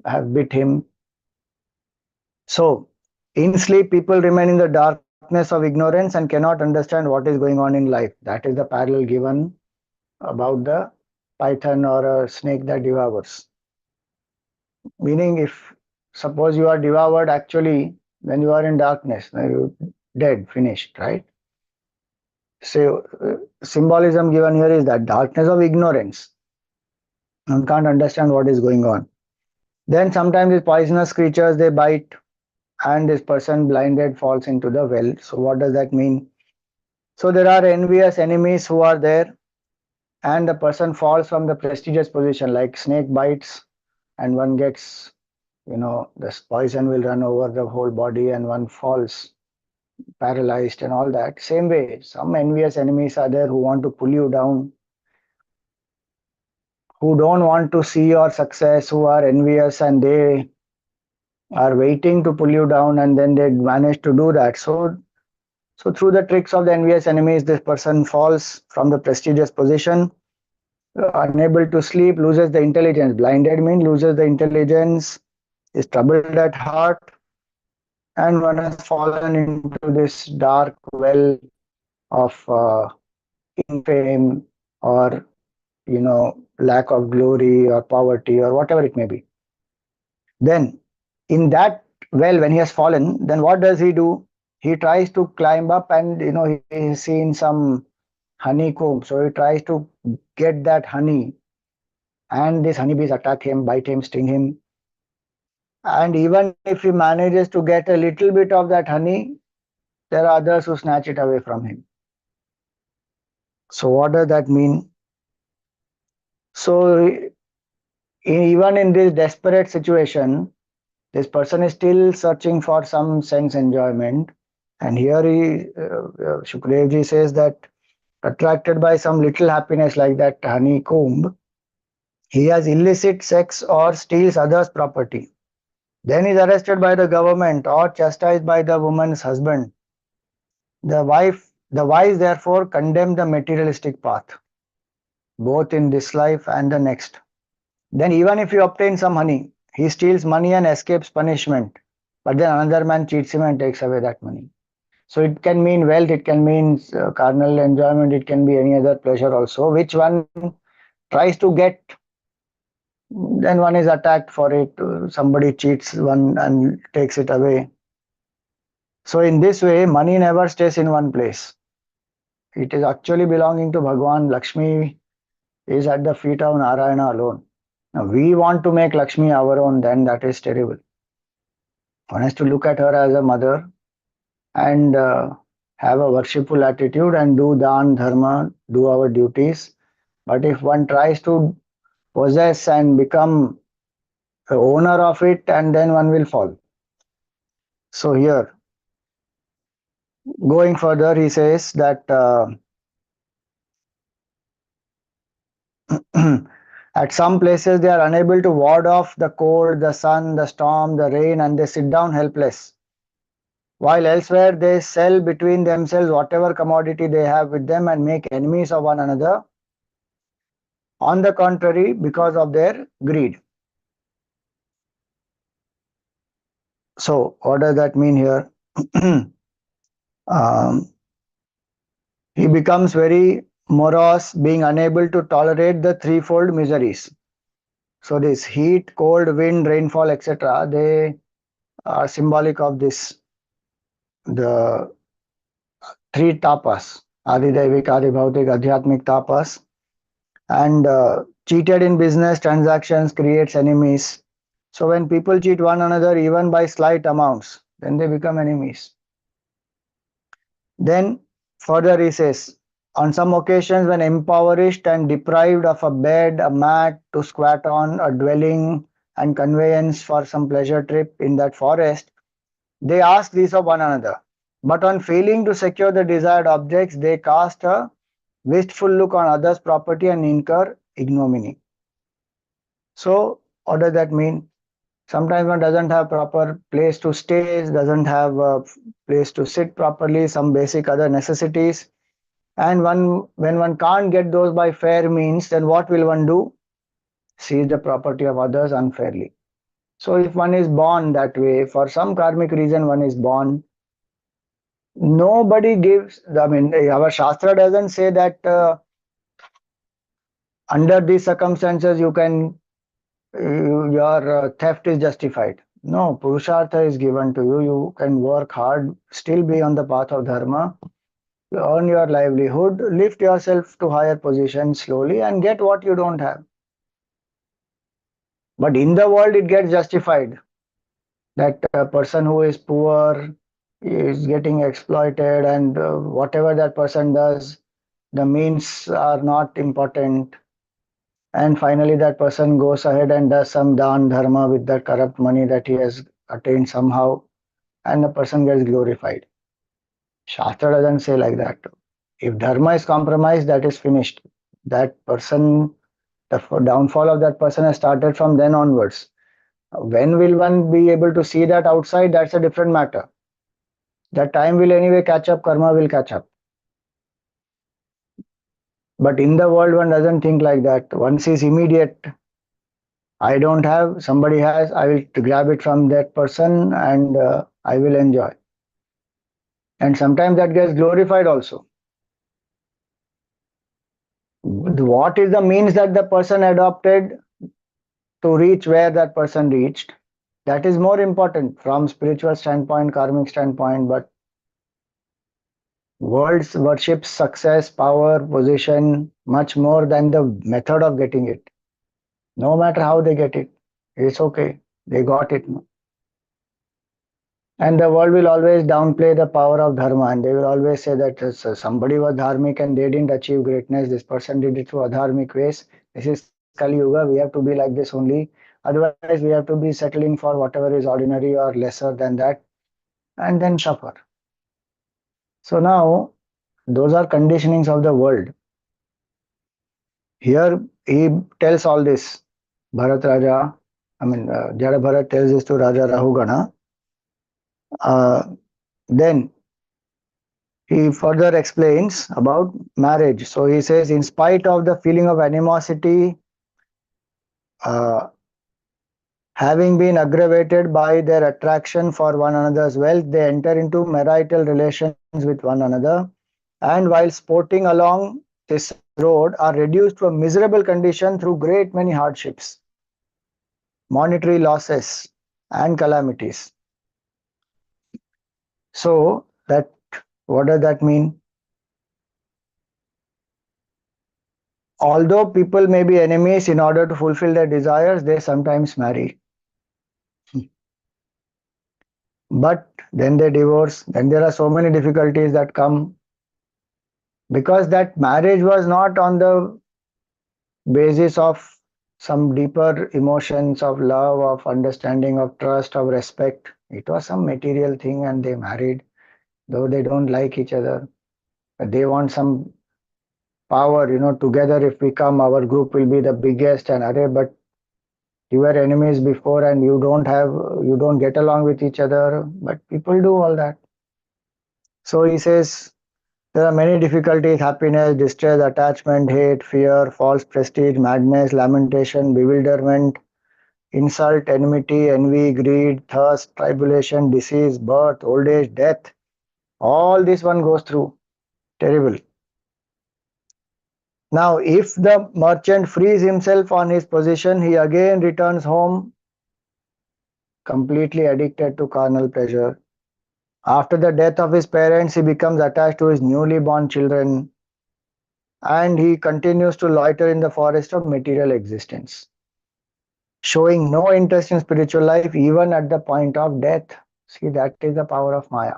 A: have bit him. So, in sleep, people remain in the darkness of ignorance and cannot understand what is going on in life. That is the parallel given about the python or a snake that devours. Meaning, if suppose you are devoured actually when you are in darkness, then you dead, finished, right? So, symbolism given here is that darkness of ignorance. One can't understand what is going on. Then sometimes these poisonous creatures they bite, and this person blinded falls into the well. So, what does that mean? So there are envious enemies who are there, and the person falls from the prestigious position, like snake bites, and one gets, this poison will run over the whole body, and one falls paralyzed and all that. Same way, some envious enemies are there who want to pull you down, who don't want to see your success, who are envious, and they are waiting to pull you down, and then they manage to do that. So through the tricks of the envious enemies, this person falls from the prestigious position, unable to sleep, loses the intelligence. Blinded means loses the intelligence, is troubled at heart, and one has fallen into this dark well of infame or lack of glory or poverty or whatever it may be. Then, in that well, when he has fallen, then what does he do? He tries to climb up, and he's seen some honeycomb, so he tries to get that honey, and these honeybees attack him, bite him, sting him. And even if he manages to get a little bit of that honey, there are others who snatch it away from him. So, what does that mean? So, even in this desperate situation, this person is still searching for some sense enjoyment. And here Shukadevji says that attracted by some little happiness like that honeycomb, he has illicit sex or steals others' property. Then is arrested by the government or chastised by the woman's husband. The wise therefore condemn the materialistic path, both in this life and the next. Then even if he obtains some honey, he steals money and escapes punishment. But then another man cheats him and takes away that money. So it can mean wealth, it can mean carnal enjoyment, it can be any other pleasure also, which one tries to get, then one is attacked for it. Somebody cheats one and takes it away. So in this way, money never stays in one place. It is actually belonging to Bhagwan. Lakshmi is at the feet of Narayana alone. Now we want to make Lakshmi our own, then that is terrible. One has to look at her as a mother and have a worshipful attitude and do dan, dharma, do our duties. But if one tries to possess and become the owner of it, and then one will fall. So here, going further, he says that at some places they are unable to ward off the cold, the sun, the storm, the rain, and they sit down helpless. While elsewhere they sell between themselves whatever commodity they have with them and make enemies of one another. On the contrary, because of their greed. So, what does that mean here? He becomes very morose, being unable to tolerate the threefold miseries. So, this heat, cold, wind, rainfall, etc., they are symbolic of this, the three tapas. Adidevik, Adibhautik, Adhyatmik tapas. And cheated in business transactions creates enemies. So when people cheat one another even by slight amounts, then they become enemies. Then further he says, on some occasions when impoverished and deprived of a bed, a mat to squat on, a dwelling and conveyance for some pleasure trip in that forest, they ask these of one another. But on failing to secure the desired objects, they cast a wistful look on others' property and incur ignominy. So, what does that mean? Sometimes one doesn't have proper place to stay, doesn't have a place to sit properly, some basic other necessities. And when one can't get those by fair means, then what will one do? Seize the property of others unfairly. So if one is born that way, for some karmic reason one is born, nobody gives, I mean, our Shastra doesn't say that under these circumstances you can your theft is justified. No, Purushartha is given to you. You can work hard, still be on the path of Dharma, earn your livelihood, lift yourself to higher positions slowly, and get what you don't have. But in the world, it gets justified that a person who is poor is getting exploited, and whatever that person does, the means are not important. And finally, that person goes ahead and does some dan dharma with that corrupt money that he has attained somehow, and the person gets glorified. Shastra doesn't say like that. If dharma is compromised, that is finished. That person, the downfall of that person has started from then onwards. When will one be able to see that outside? That's a different matter. That time will anyway catch up, karma will catch up. But in the world, one doesn't think like that. One sees immediate. I don't have, somebody has, I will grab it from that person and I will enjoy. And sometimes that gets glorified also. What is the means that the person adopted to reach where that person reached? That is more important from spiritual standpoint, karmic standpoint, but world worships success, power, position much more than the method of getting it. No matter how they get it, it's okay. They got it. And the world will always downplay the power of dharma, and they will always say that somebody was dharmic and they didn't achieve greatness. This person did it through adharmic ways. This is Kali Yuga. We have to be like this only. Otherwise, we have to be settling for whatever is ordinary or lesser than that, and then suffer. So now, those are conditionings of the world. Here, he tells all this. Bharat Raja, Jada Bharat tells this to Raja Rahugana. Then he further explains about marriage. So he says, in spite of the feeling of animosity uh, having been aggravated by their attraction for one another's wealth, they enter into marital relations with one another, and while sporting along this road, are reduced to a miserable condition through great many hardships, monetary losses, and calamities. So that what does that mean? Although people may be enemies, in order to fulfill their desires, they sometimes marry. But then they divorce. Then there are so many difficulties that come because that marriage was not on the basis of some deeper emotions of love, of understanding, of trust, of respect. It was some material thing, and they married, though they don't like each other. But they want some power, together if we come, our group will be the biggest, and array, but you were enemies before and you don't get along with each other, but people do all that. So he says there are many difficulties: happiness, distress, attachment, hate, fear, false prestige, madness, lamentation, bewilderment, insult, enmity, envy, greed, thirst, tribulation, disease, birth, old age, death. All this one goes through. Terrible. Now, if the merchant frees himself on his position, he again returns home completely addicted to carnal pleasure. After the death of his parents, he becomes attached to his newly born children and he continues to loiter in the forest of material existence, showing no interest in spiritual life even at the point of death. See, that is the power of Maya.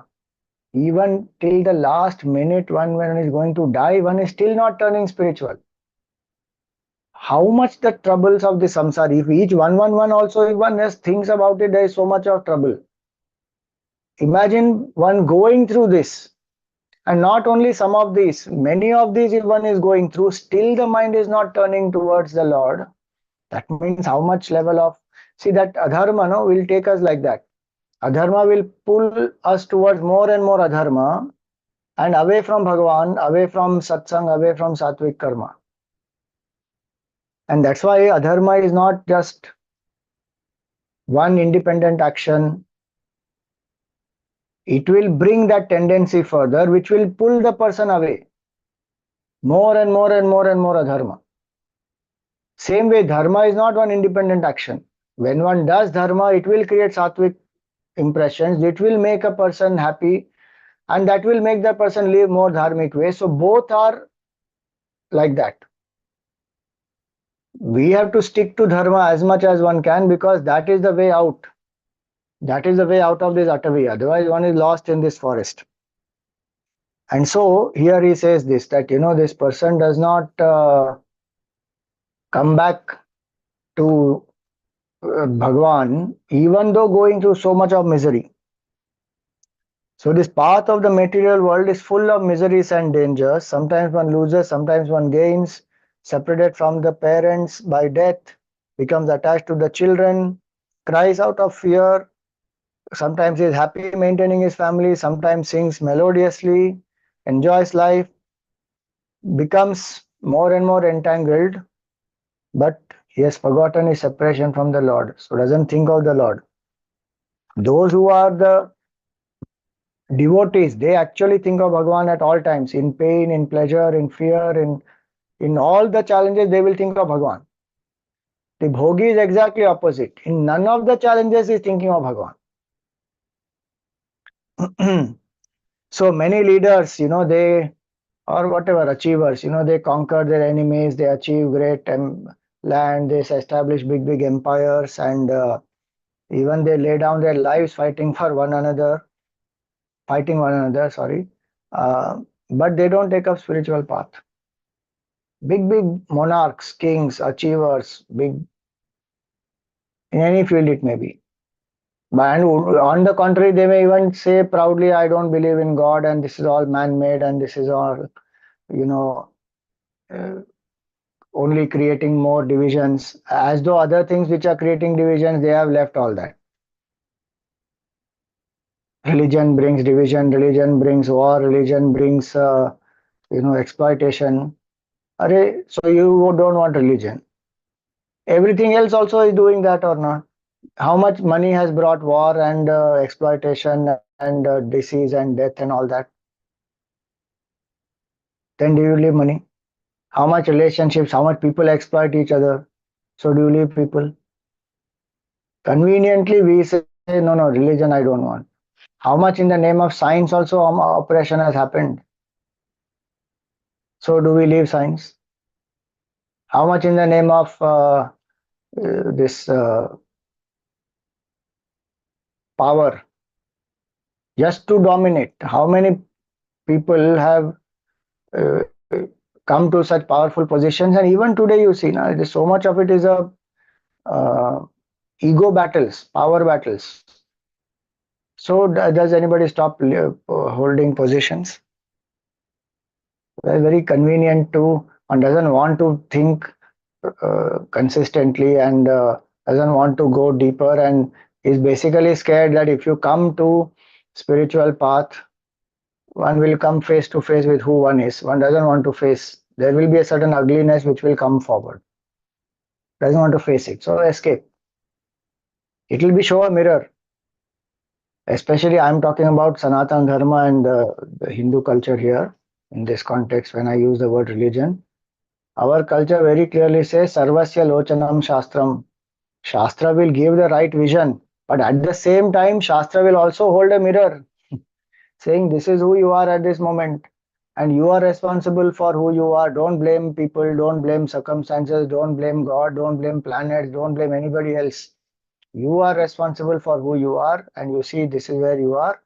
A: Even till the last minute, when one is going to die, one is still not turning spiritual. How much the troubles of the samsara, if each one also, if one just thinks about it, there is so much of trouble. Imagine one going through this, and not only some of these, many of these, if one is going through, still the mind is not turning towards the Lord. That means how much level of, see, that adharma no, will take us like that. Adharma will pull us towards more and more adharma and away from Bhagavan, away from satsang, away from sattvic karma. And that's why adharma is not just one independent action. It will bring that tendency further, which will pull the person away. More and more and more and more adharma. Same way, dharma is not one independent action. When one does dharma, it will create sattvic impressions, it will make a person happy, and that will make the person live more dharmic way. So both are like that. We have to stick to dharma as much as one can because that is the way out. That is the way out of this atavi. Otherwise, one is lost in this forest. And so here he says this, that this person does not come back to Bhagwan even though going through so much of misery. So this path of the material world is full of miseries and dangers. Sometimes one loses, sometimes one gains, separated from the parents by death, becomes attached to the children, cries out of fear. Sometimes he is happy maintaining his family, sometimes sings melodiously, enjoys life, becomes more and more entangled, but he has forgotten his separation from the Lord, so doesn't think of the Lord. Those who are the devotees, they actually think of Bhagavan at all times, in pain, in pleasure, in fear, in all the challenges, they will think of Bhagavan. The bhogi is exactly opposite. In none of the challenges, he is thinking of Bhagavan. So many leaders, they, or whatever, achievers, they conquer their enemies, they achieve great land, they establish big empires, and even they lay down their lives fighting one another, sorry. Uh, but they don't take up spiritual path. Big monarchs, kings, achievers, big, in any field it may be. And on the contrary, they may even say proudly, I don't believe in God and this is all man-made and this is all, uh, only creating more divisions, as though other things which are creating divisions, they have left all that. Religion brings division, religion brings war, religion brings, exploitation. So you don't want religion. Everything else also is doing that or not? How much money has brought war and exploitation and disease and death and all that? Then do you leave money? How much relationships, how much people exploit each other? So do you leave people? Conveniently, we say, no, religion I don't want. How much in the name of science also oppression has happened? So do we leave science? How much in the name of this power just to dominate? How many people have uh, come to such powerful positions? And even today you see now, so much of it is a ego battles, power battles. So does anybody stop holding positions? Very convenient to, one doesn't want to think consistently and doesn't want to go deeper and is basically scared that if you come to spiritual path, one will come face to face with who one is. One doesn't want to face. There will be a certain ugliness which will come forward. Doesn't want to face it. So escape. It will be show a mirror. Especially I'm talking about Sanatana Dharma and the Hindu culture here in this context when I use the word religion. Our culture very clearly says Sarvasya Lochanam Shastram. Shastra will give the right vision, but at the same time, Shastra will also hold a mirror. saying this is who you are at this moment, and you are responsible for who you are. Don't blame people, don't blame circumstances, don't blame God, don't blame planets, don't blame anybody else. You are responsible for who you are, and you see this is where you are.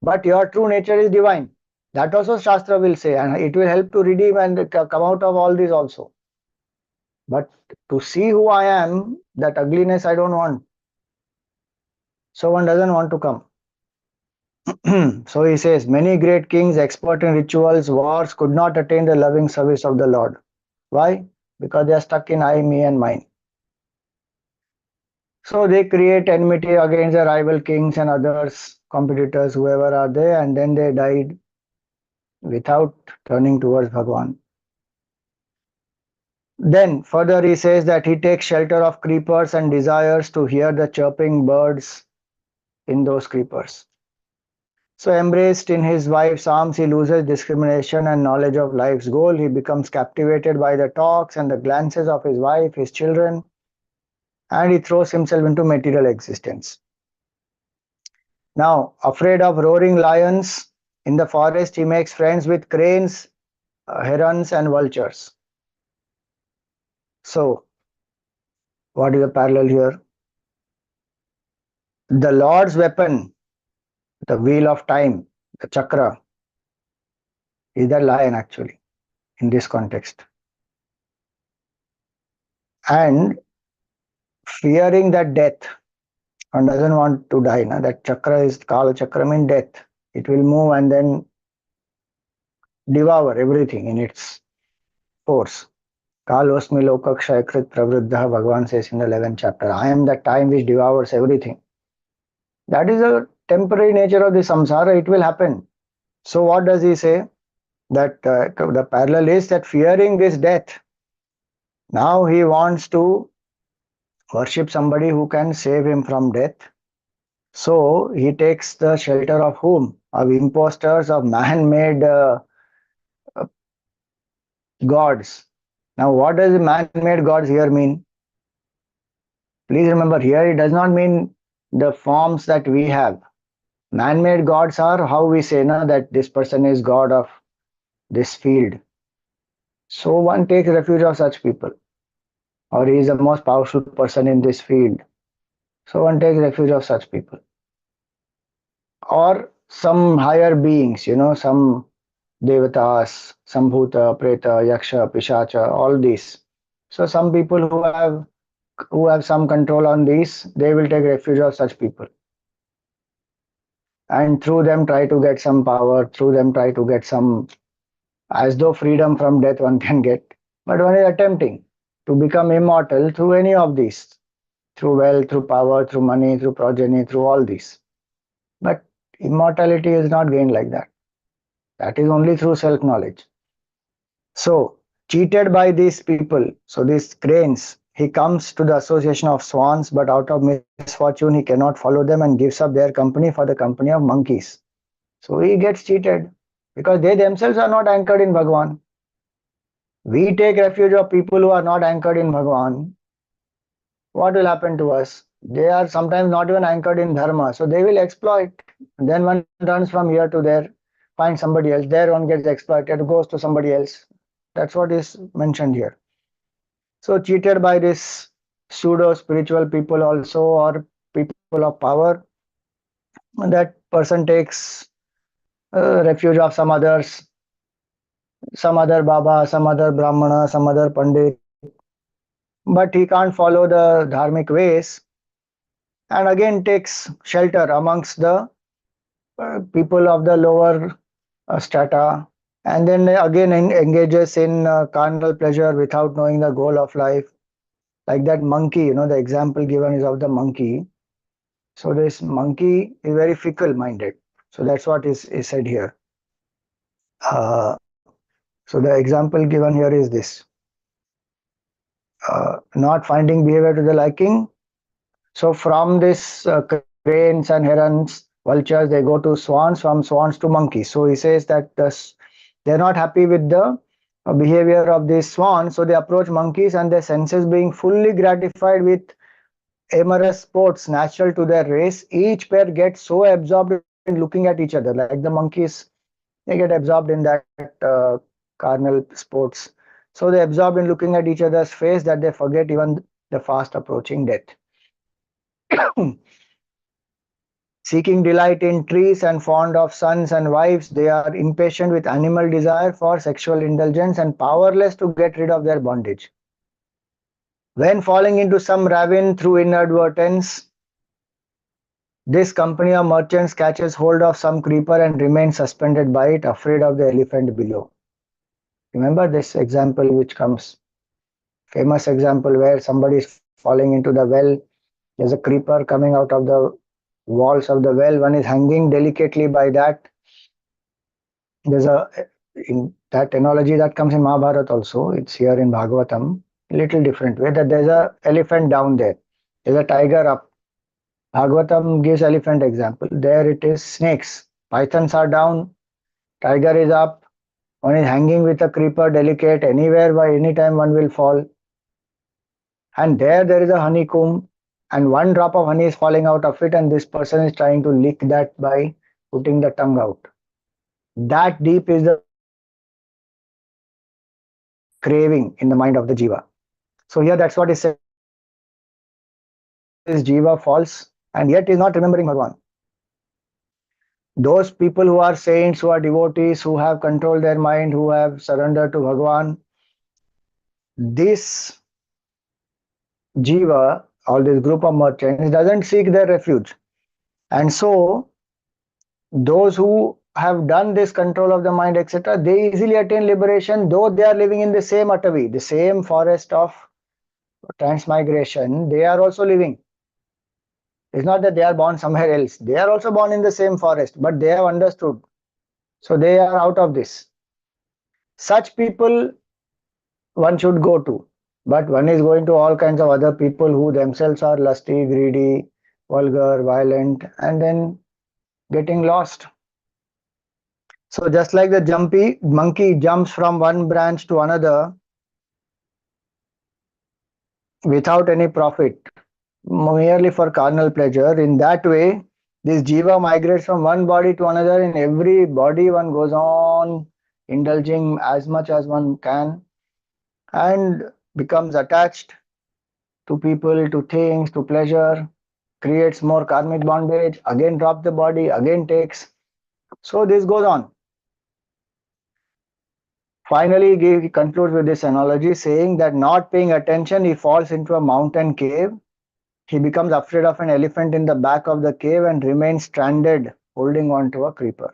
A: But your true nature is divine. That also Shastra will say, and it will help to redeem and come out of all this also. But to see who I am, that ugliness I don't want. So one doesn't want to come. So he says, many great kings, expert in rituals, wars, could not attain the loving service of the Lord. Why? Because they are stuck in I, me, and mine. So they create enmity against the rival kings and others, competitors, whoever are they, and then they died without turning towards Bhagwan. Then further he says that he takes shelter of creepers and desires to hear the chirping birds in those creepers. So embraced in his wife's arms, he loses discrimination and knowledge of life's goal. He becomes captivated by the talks and the glances of his wife, his children, and he throws himself into material existence. Now, afraid of roaring lions in the forest, he makes friends with cranes, herons, and vultures. So, what is the parallel here? The Lord's weapon, the wheel of time, the chakra, is the lion actually in this context. And fearing that death, one doesn't want to die. Na? That chakra is Kala chakra means death. It will move and then devour everything in its force. Kalosmi lokakshayakrit pravruddha, Bhagavan says in the 11th chapter. I am that time which devours everything. That is the temporary nature of the samsara. It will happen. So what does he say? That the parallel is that fearing this death, now he wants to worship somebody who can save him from death. So he takes the shelter of whom? Of impostors, of man-made gods. Now what does man-made gods here mean? Please remember, here it does not mean the forms that we have. Man-made gods are how we say na, that this person is god of this field. So one takes refuge of such people. Or he is the most powerful person in this field. So one takes refuge of such people. Or some higher beings, some devatas, sambhuta, preta, yaksha, pishacha, all these. So some people who have some control on these, they will take refuge of such people. And through them try to get some power, through them try to get some, as though freedom from death one can get. But one is attempting to become immortal through any of these, through wealth, through power, through money, through progeny, through all these. But immortality is not gained like that. That is only through self-knowledge. So, cheated by these people, so these cranes, he comes to the association of swans, but out of misfortune, he cannot follow them and gives up their company for the company of monkeys. So he gets cheated because they themselves are not anchored in Bhagavan. We take refuge of people who are not anchored in Bhagavan. What will happen to us? They are sometimes not even anchored in Dharma, so they will exploit. Then one runs from here to there, finds somebody else. There one gets exploited, goes to somebody else. That's what is mentioned here. So cheated by this pseudo spiritual people also, or people of power, that person takes refuge of some others, some other Baba, some other Brahmana, some other Pandit, but he can't follow the dharmic ways, and again takes shelter amongst the people of the lower strata, and then again engages in carnal pleasure without knowing the goal of life. Like that monkey, the example given is of the monkey. So this monkey is very fickle minded. So that's what is said here. So the example given here is this. Not finding behavior to the liking. So from this cranes and herons, vultures, they go to swans, from swans to monkeys. So he says that they're not happy with the behavior of these swans, so they approach monkeys, and their senses being fully gratified with amorous sports natural to their race, each pair gets so absorbed looking at each other, like the monkeys, they get absorbed in that carnal sports. So they absorb in looking at each other's face that they forget even the fast approaching death. Seeking delight in trees and fond of sons and wives, they are impatient with animal desire for sexual indulgence and powerless to get rid of their bondage. When falling into some ravine through inadvertence, this company of merchants catches hold of some creeper and remains suspended by it, afraid of the elephant below. Remember this example which comes, famous example where somebody is falling into the well, there's a creeper coming out of the walls of the well, one is hanging delicately by that. There's a, in that analogy that comes in Mahabharata also, it's here in Bhagavatam, a little different way, that there's a elephant down there, there's a tiger up. Bhagavatam gives elephant example. There it is snakes. Pythons are down, tiger is up, one is hanging with a creeper delicate, anywhere by any time one will fall. And there is a honeycomb, and one drop of honey is falling out of it, and this person is trying to lick that by putting the tongue out. That deep is the craving in the mind of the jiva. So here that's what is said. This jiva falls and yet is not remembering Bhagwan. Those people who are saints, who are devotees, who have controlled their mind, who have surrendered to Bhagwan, this jiva, or this group of merchants, doesn't seek their refuge. And so those who have done this control of the mind, etc., they easily attain liberation, though they are living in the same atavi, the same forest of transmigration, they are also living. It's not that they are born somewhere else. They are also born in the same forest, but they have understood. So they are out of this. Such people one should go to. But one is going to all kinds of other people who themselves are lusty, greedy, vulgar, violent, and then getting lost. So just like the jumpy monkey jumps from one branch to another without any profit, merely for carnal pleasure, in that way, this jiva migrates from one body to another. In every body, one goes on indulging as much as one can and becomes attached to people, to things, to pleasure, creates more karmic bondage, again drops the body, again takes. So this goes on. Finally, he concludes with this analogy saying that not paying attention, he falls into a mountain cave. He becomes afraid of an elephant in the back of the cave and remains stranded, holding on to a creeper.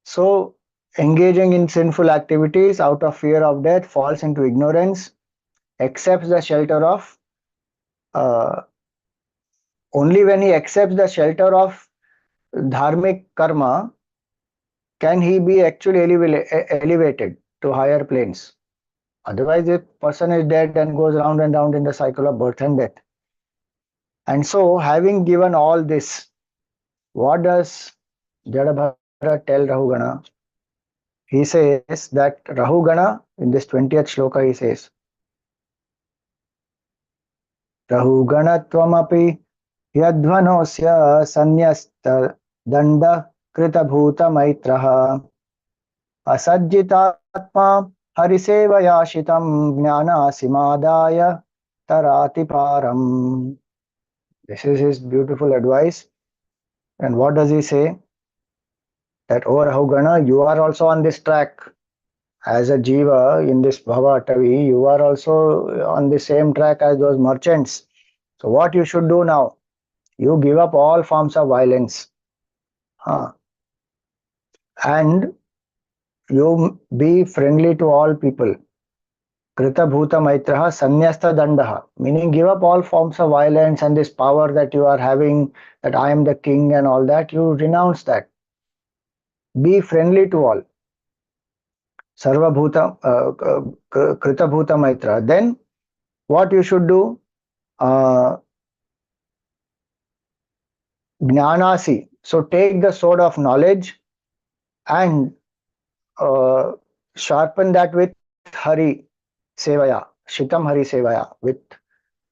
A: So, engaging in sinful activities out of fear of death, falls into ignorance, accepts the shelter of, only when he accepts the shelter of dharmic karma can he be actually elevated to higher planes. Otherwise, the person is dead and goes round and round in the cycle of birth and death. And so, having given all this, what does Jadabhara tell Rahugana? He says that Rahugana, in this 20th shloka, he says, Rahugana tvamapi yadvanosya sanyasta danda krita bhuta maitraha asajjitatma harisevayashitam jnana simadaya tarati param. This is his beautiful advice. And what does he say? That, oh Rahugana, you are also on this track. As a jiva in this bhava atavi, you are also on the same track as those merchants. So what you should do now? You give up all forms of violence. And you be friendly to all people. Krita bhuta maitraha sanyasta dandaha. Meaning give up all forms of violence and this power that you are having, that I am the king and all that. You renounce that. Be friendly to all. Sarva bhuta, krita bhuta maitra. Then what you should do? Jnanasi. So take the sword of knowledge and sharpen that with Hari Sevaya, Shitam Hari Sevaya, with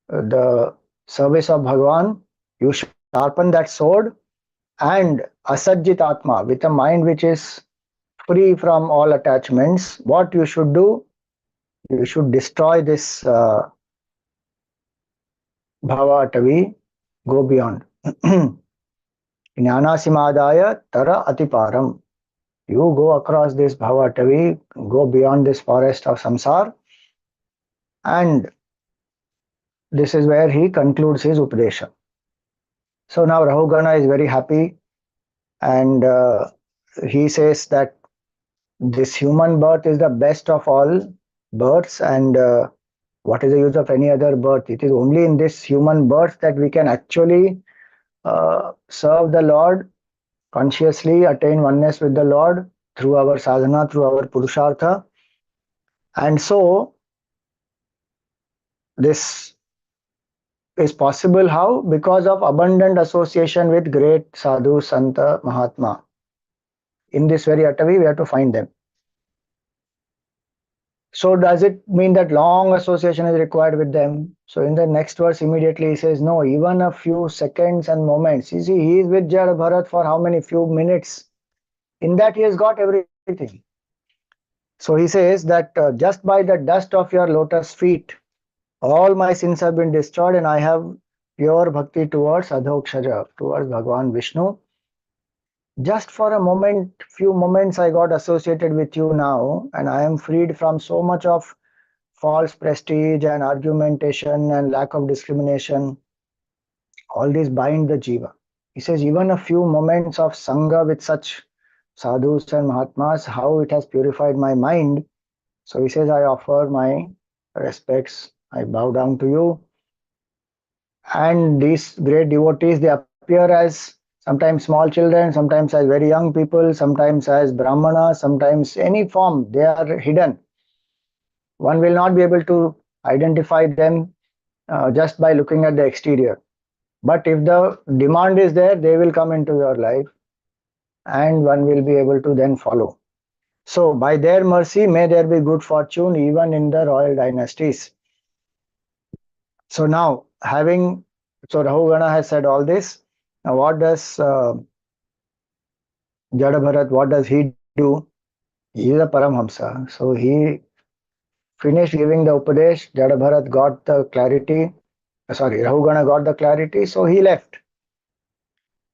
A: the service of Bhagwan. You sharpen that sword and asajjit atma, with a mind which is free from all attachments, what you should do? You should destroy this bhava atavi, go beyond. Jnanasimadaya tara atiparam. You go across this bhava atavi, go beyond this forest of samsara, and this is where he concludes his upadesha. So now Rahugana is very happy, and he says that this human birth is the best of all births, and what is the use of any other birth? It is only in this human birth that we can actually serve the Lord consciously, attain oneness with the Lord through our sadhana, through our purushartha. And so this is possible how? Because of abundant association with great sadhu, santa, mahatma. In this very atavi, we have to find them. So does it mean that long association is required with them? So in the next verse immediately he says, no, even a few seconds and moments. You see, he is with Jada Bharat for how many? Few minutes. In that he has got everything. So he says that just by the dust of your lotus feet, all my sins have been destroyed and I have pure bhakti towards Adhokshaja, towards Bhagavan Vishnu. Just for a moment, few moments I got associated with you now, and I am freed from so much of false prestige and argumentation and lack of discrimination. All these bind the jiva. He says, even a few moments of sangha with such sadhus and mahatmas, how it has purified my mind. So he says, I offer my respects, I bow down to you. And these great devotees, they appear as sometimes small children, sometimes as very young people, sometimes as brahmanas, sometimes any form, they are hidden. One will not be able to identify them just by looking at the exterior. But if the demand is there, they will come into your life and one will be able to then follow. So, by their mercy, may there be good fortune even in the royal dynasties. So, now so Rahugana has said all this. Now, what does Jada Bharat, what does he do? He is a Paramhamsa. So, he finished giving the Upadesh. Jada Bharat got the clarity. Rahugana got the clarity, so he left.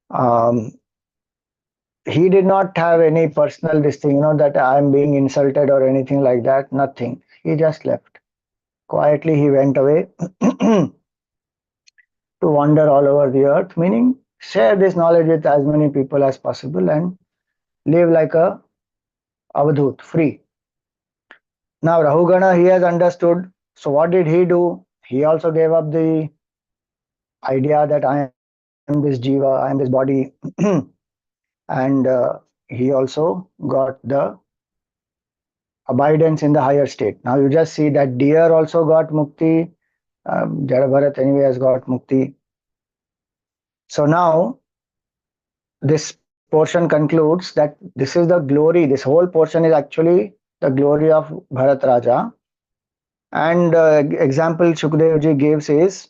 A: Um, he did not have any personal this thing, that I am being insulted or anything like that. Nothing. He just left. Quietly, he went away to wander all over the earth, meaning share this knowledge with as many people as possible and live like a avadhut, free. Now, Rahugana, he has understood. So, what did he do? He also gave up the idea that I am this jiva, I am this body. And he also got the abidance in the higher state. Now you just see that deer also got mukti. Jada Bharat anyway has got mukti. So now this portion concludes that this is the glory. This whole portion is actually the glory of Bharat Raja. And example Shukdev ji gives is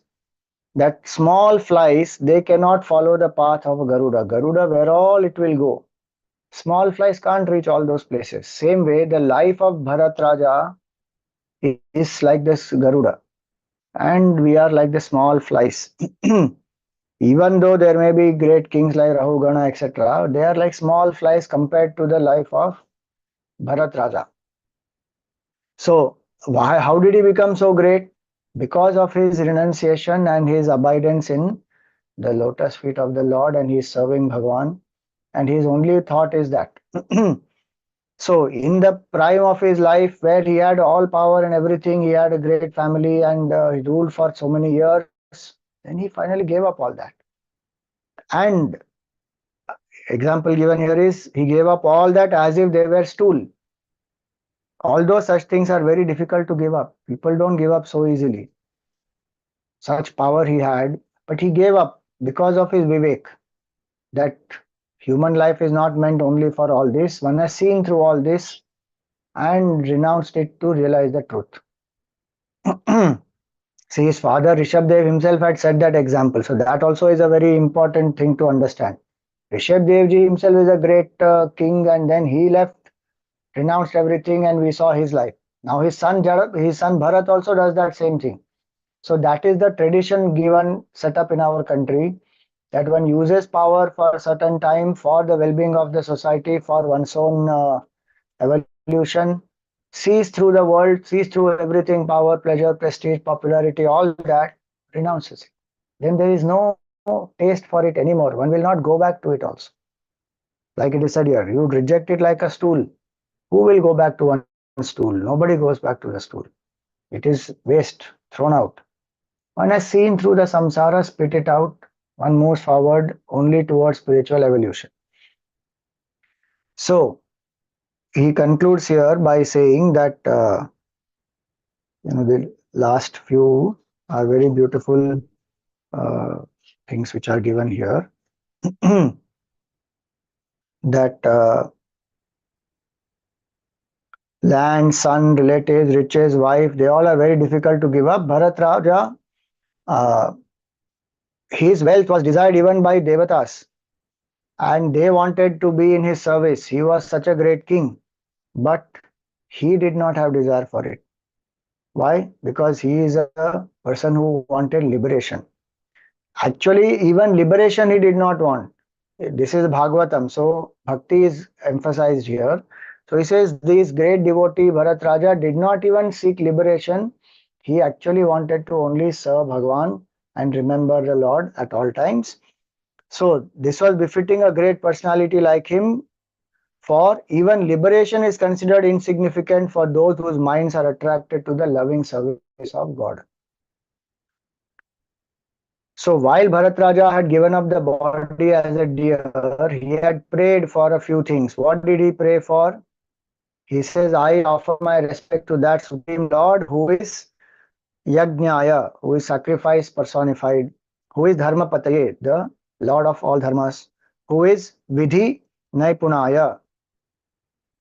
A: that small flies, they cannot follow the path of Garuda. Garuda, where all it will go. Small flies can't reach all those places. Same way, the life of Bharat Raja is like this Garuda, and we are like the small flies. Even though there may be great kings like Rahugana, etc., they are like small flies compared to the life of Bharat Raja. So, how did he become so great? Because of his renunciation and his abidance in the lotus feet of the Lord, and he is serving Bhagavan, and his only thought is that. So, in the prime of his life, where he had all power and everything, he had a great family and he ruled for so many years, then he finally gave up all that. And example given here is he gave up all that as if they were stool. Although such things are very difficult to give up, people don't give up so easily. Such power he had, but he gave up because of his vivek, that human life is not meant only for all this. One has seen through all this and renounced it to realize the truth. See, his father Rishabdev himself had set that example. So that also is a very important thing to understand. Rishabh Devji himself is a great king, and then he left, renounced everything, and we saw his life. Now his son Bharat also does that same thing. So that is the tradition given set up in our country, that one uses power for a certain time for the well-being of the society, for one's own evolution, sees through the world, sees through everything, power, pleasure, prestige, popularity, all that, renounces it. Then there is no taste for it anymore. One will not go back to it also. Like it is said here, you reject it like a stool. Who will go back to one stool? Nobody goes back to the stool. It is waste, thrown out. One has seen through the samsara, spit it out. One moves forward only towards spiritual evolution. So he concludes here by saying that the last few are very beautiful uh, things which are given here. That land, son, relatives, riches, wife, they all are very difficult to give up. Bharat Raja, uh, his wealth was desired even by devatas, and they wanted to be in his service. He was such a great king, but he did not have desire for it. Why? Because he is a person who wanted liberation. Actually, even liberation he did not want. This is Bhagavatam, so bhakti is emphasized here. So he says this great devotee Bharat Raja did not even seek liberation. He actually wanted to only serve Bhagwan and remember the Lord at all times. So this was befitting a great personality like him, for even liberation is considered insignificant for those whose minds are attracted to the loving service of God. So while Bharat Raja had given up the body as a deer, he had prayed for a few things. What did he pray for? He says, I offer my respect to that Supreme Lord who is Yajnaya, who is sacrifice personified, who is Dharmapataye, the Lord of all dharmas, who is Vidhi Naipunaya,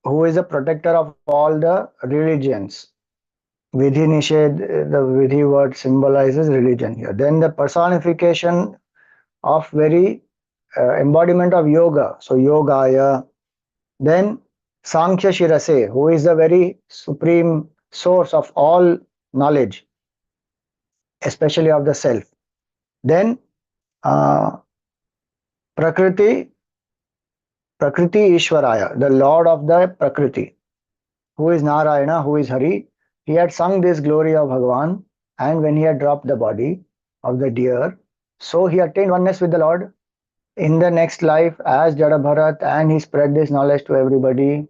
A: who is a protector of all the religions. Vidhi Nished, the Vidhi word symbolizes religion here. Then the personification of very embodiment of yoga. So Yogaya. Then Sankhya Shirase, who is the very supreme source of all knowledge, especially of the self. Then uh, Prakriti, Prakriti Ishwaraya, the Lord of the Prakriti, who is Narayana, who is Hari. He had sung this glory of Bhagavan, and when he had dropped the body of the deer, so he attained oneness with the Lord in the next life as Jada Bharat, and he spread this knowledge to everybody,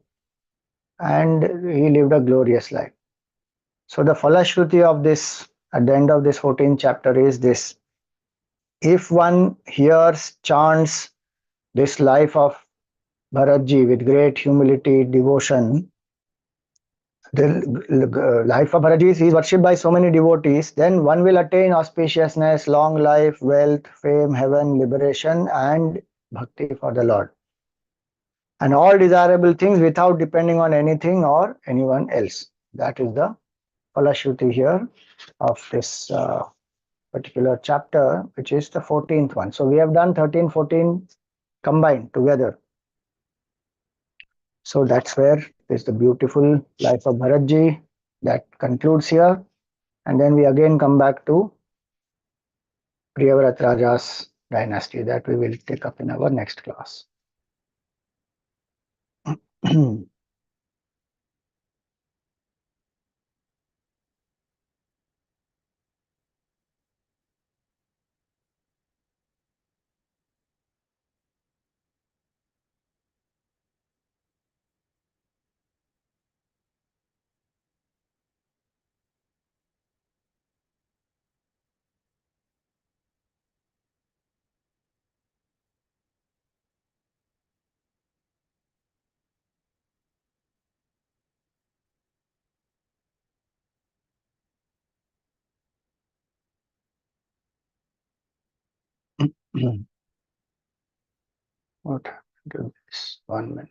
A: and he lived a glorious life. So the falashruti of this, at the end of this 14th chapter, is this: if one hears, chants this life of Bharatji with great humility, devotion, the life of Bharatji is worshipped by so many devotees, then one will attain auspiciousness, long life, wealth, fame, heaven, liberation, and bhakti for the Lord. And all desirable things without depending on anything or anyone else. That is the falashruti here of this particular chapter, which is the 14th one. So we have done 13, 14 combined together. So that's where is the beautiful life of Bharatji that concludes here. And then we again come back to Priyavrat Raja's dynasty that we will take up in our next class. What happened to this? 1 minute.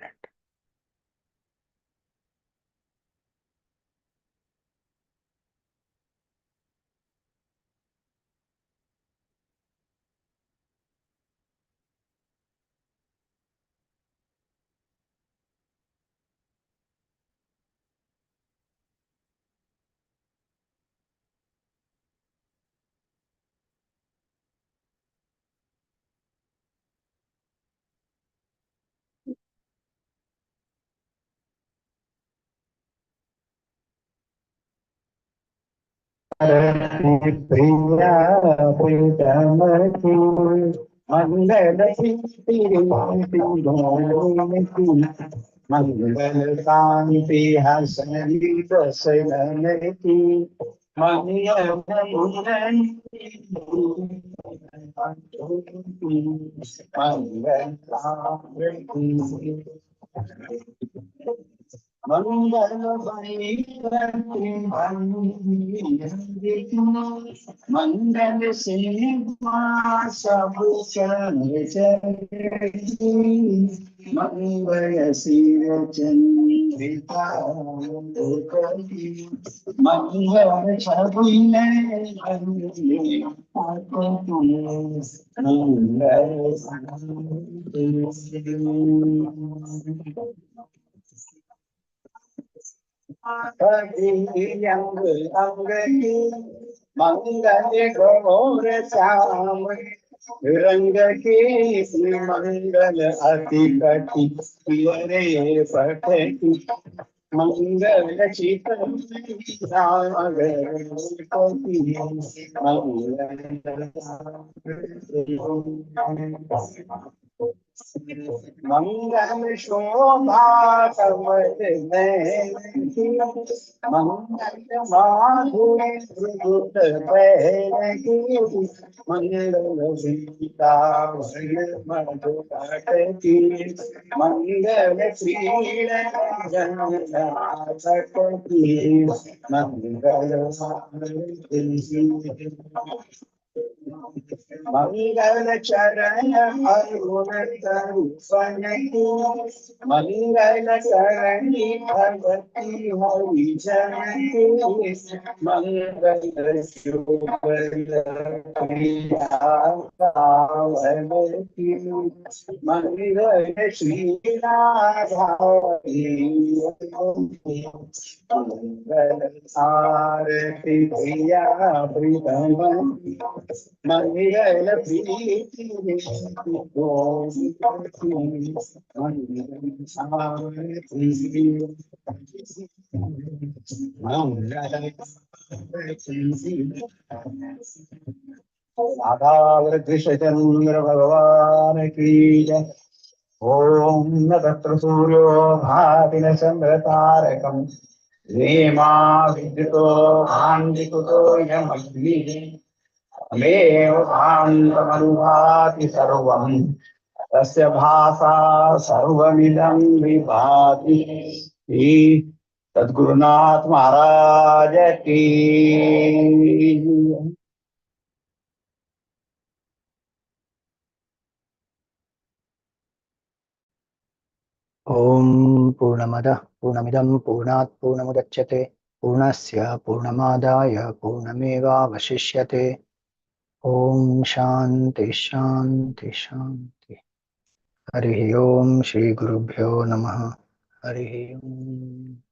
A: प्रिया प्रीतम की मंगल की मंगल शांति हसनी दशरन की मंगल मंगल मंगल मंगल से सब मंगल शिव चंद्रिका मंगल छवि मंगल अंग अंग की मंगल गौर श्याम रंग की मंगल अति कटी रे पटकी मंगल चितन सागर मंगल शोभा कमल मंगल माधुरी सुत बहन की मंगल सीता मधुकट की मंगल श्री जगन्नाथ की मंगल मंगल चरण अरुण तरुण की मंगल करणी भगवती हरिजन की मंगल शुभ की मंगल श्री राधा मंगल आरती प्रिया प्रीतम मंगल प्रीति राधा वृद्धिशचंद्र भगवान की जय। ओम न तत्र सूर्यो भाति न चंद्र तारकम् नेमा विद्युतो भान्तिकुतो यमग्निः तमेव भान्तमनुभाति सर्वम् तस्य भासा सर्वमिदं विभाति। सद्गुरुनाथ महाराज की। ओम पूर्णमदः पूर्णमिदं पूर्णात् पूर्णमुदच्यते पूर्णस्य पूर्णमादाय पूर्णमेवावशिष्यते। ओम शांति शांति शांति। हरि ओम श्री गुरुभ्यो नमः। हरि ओम।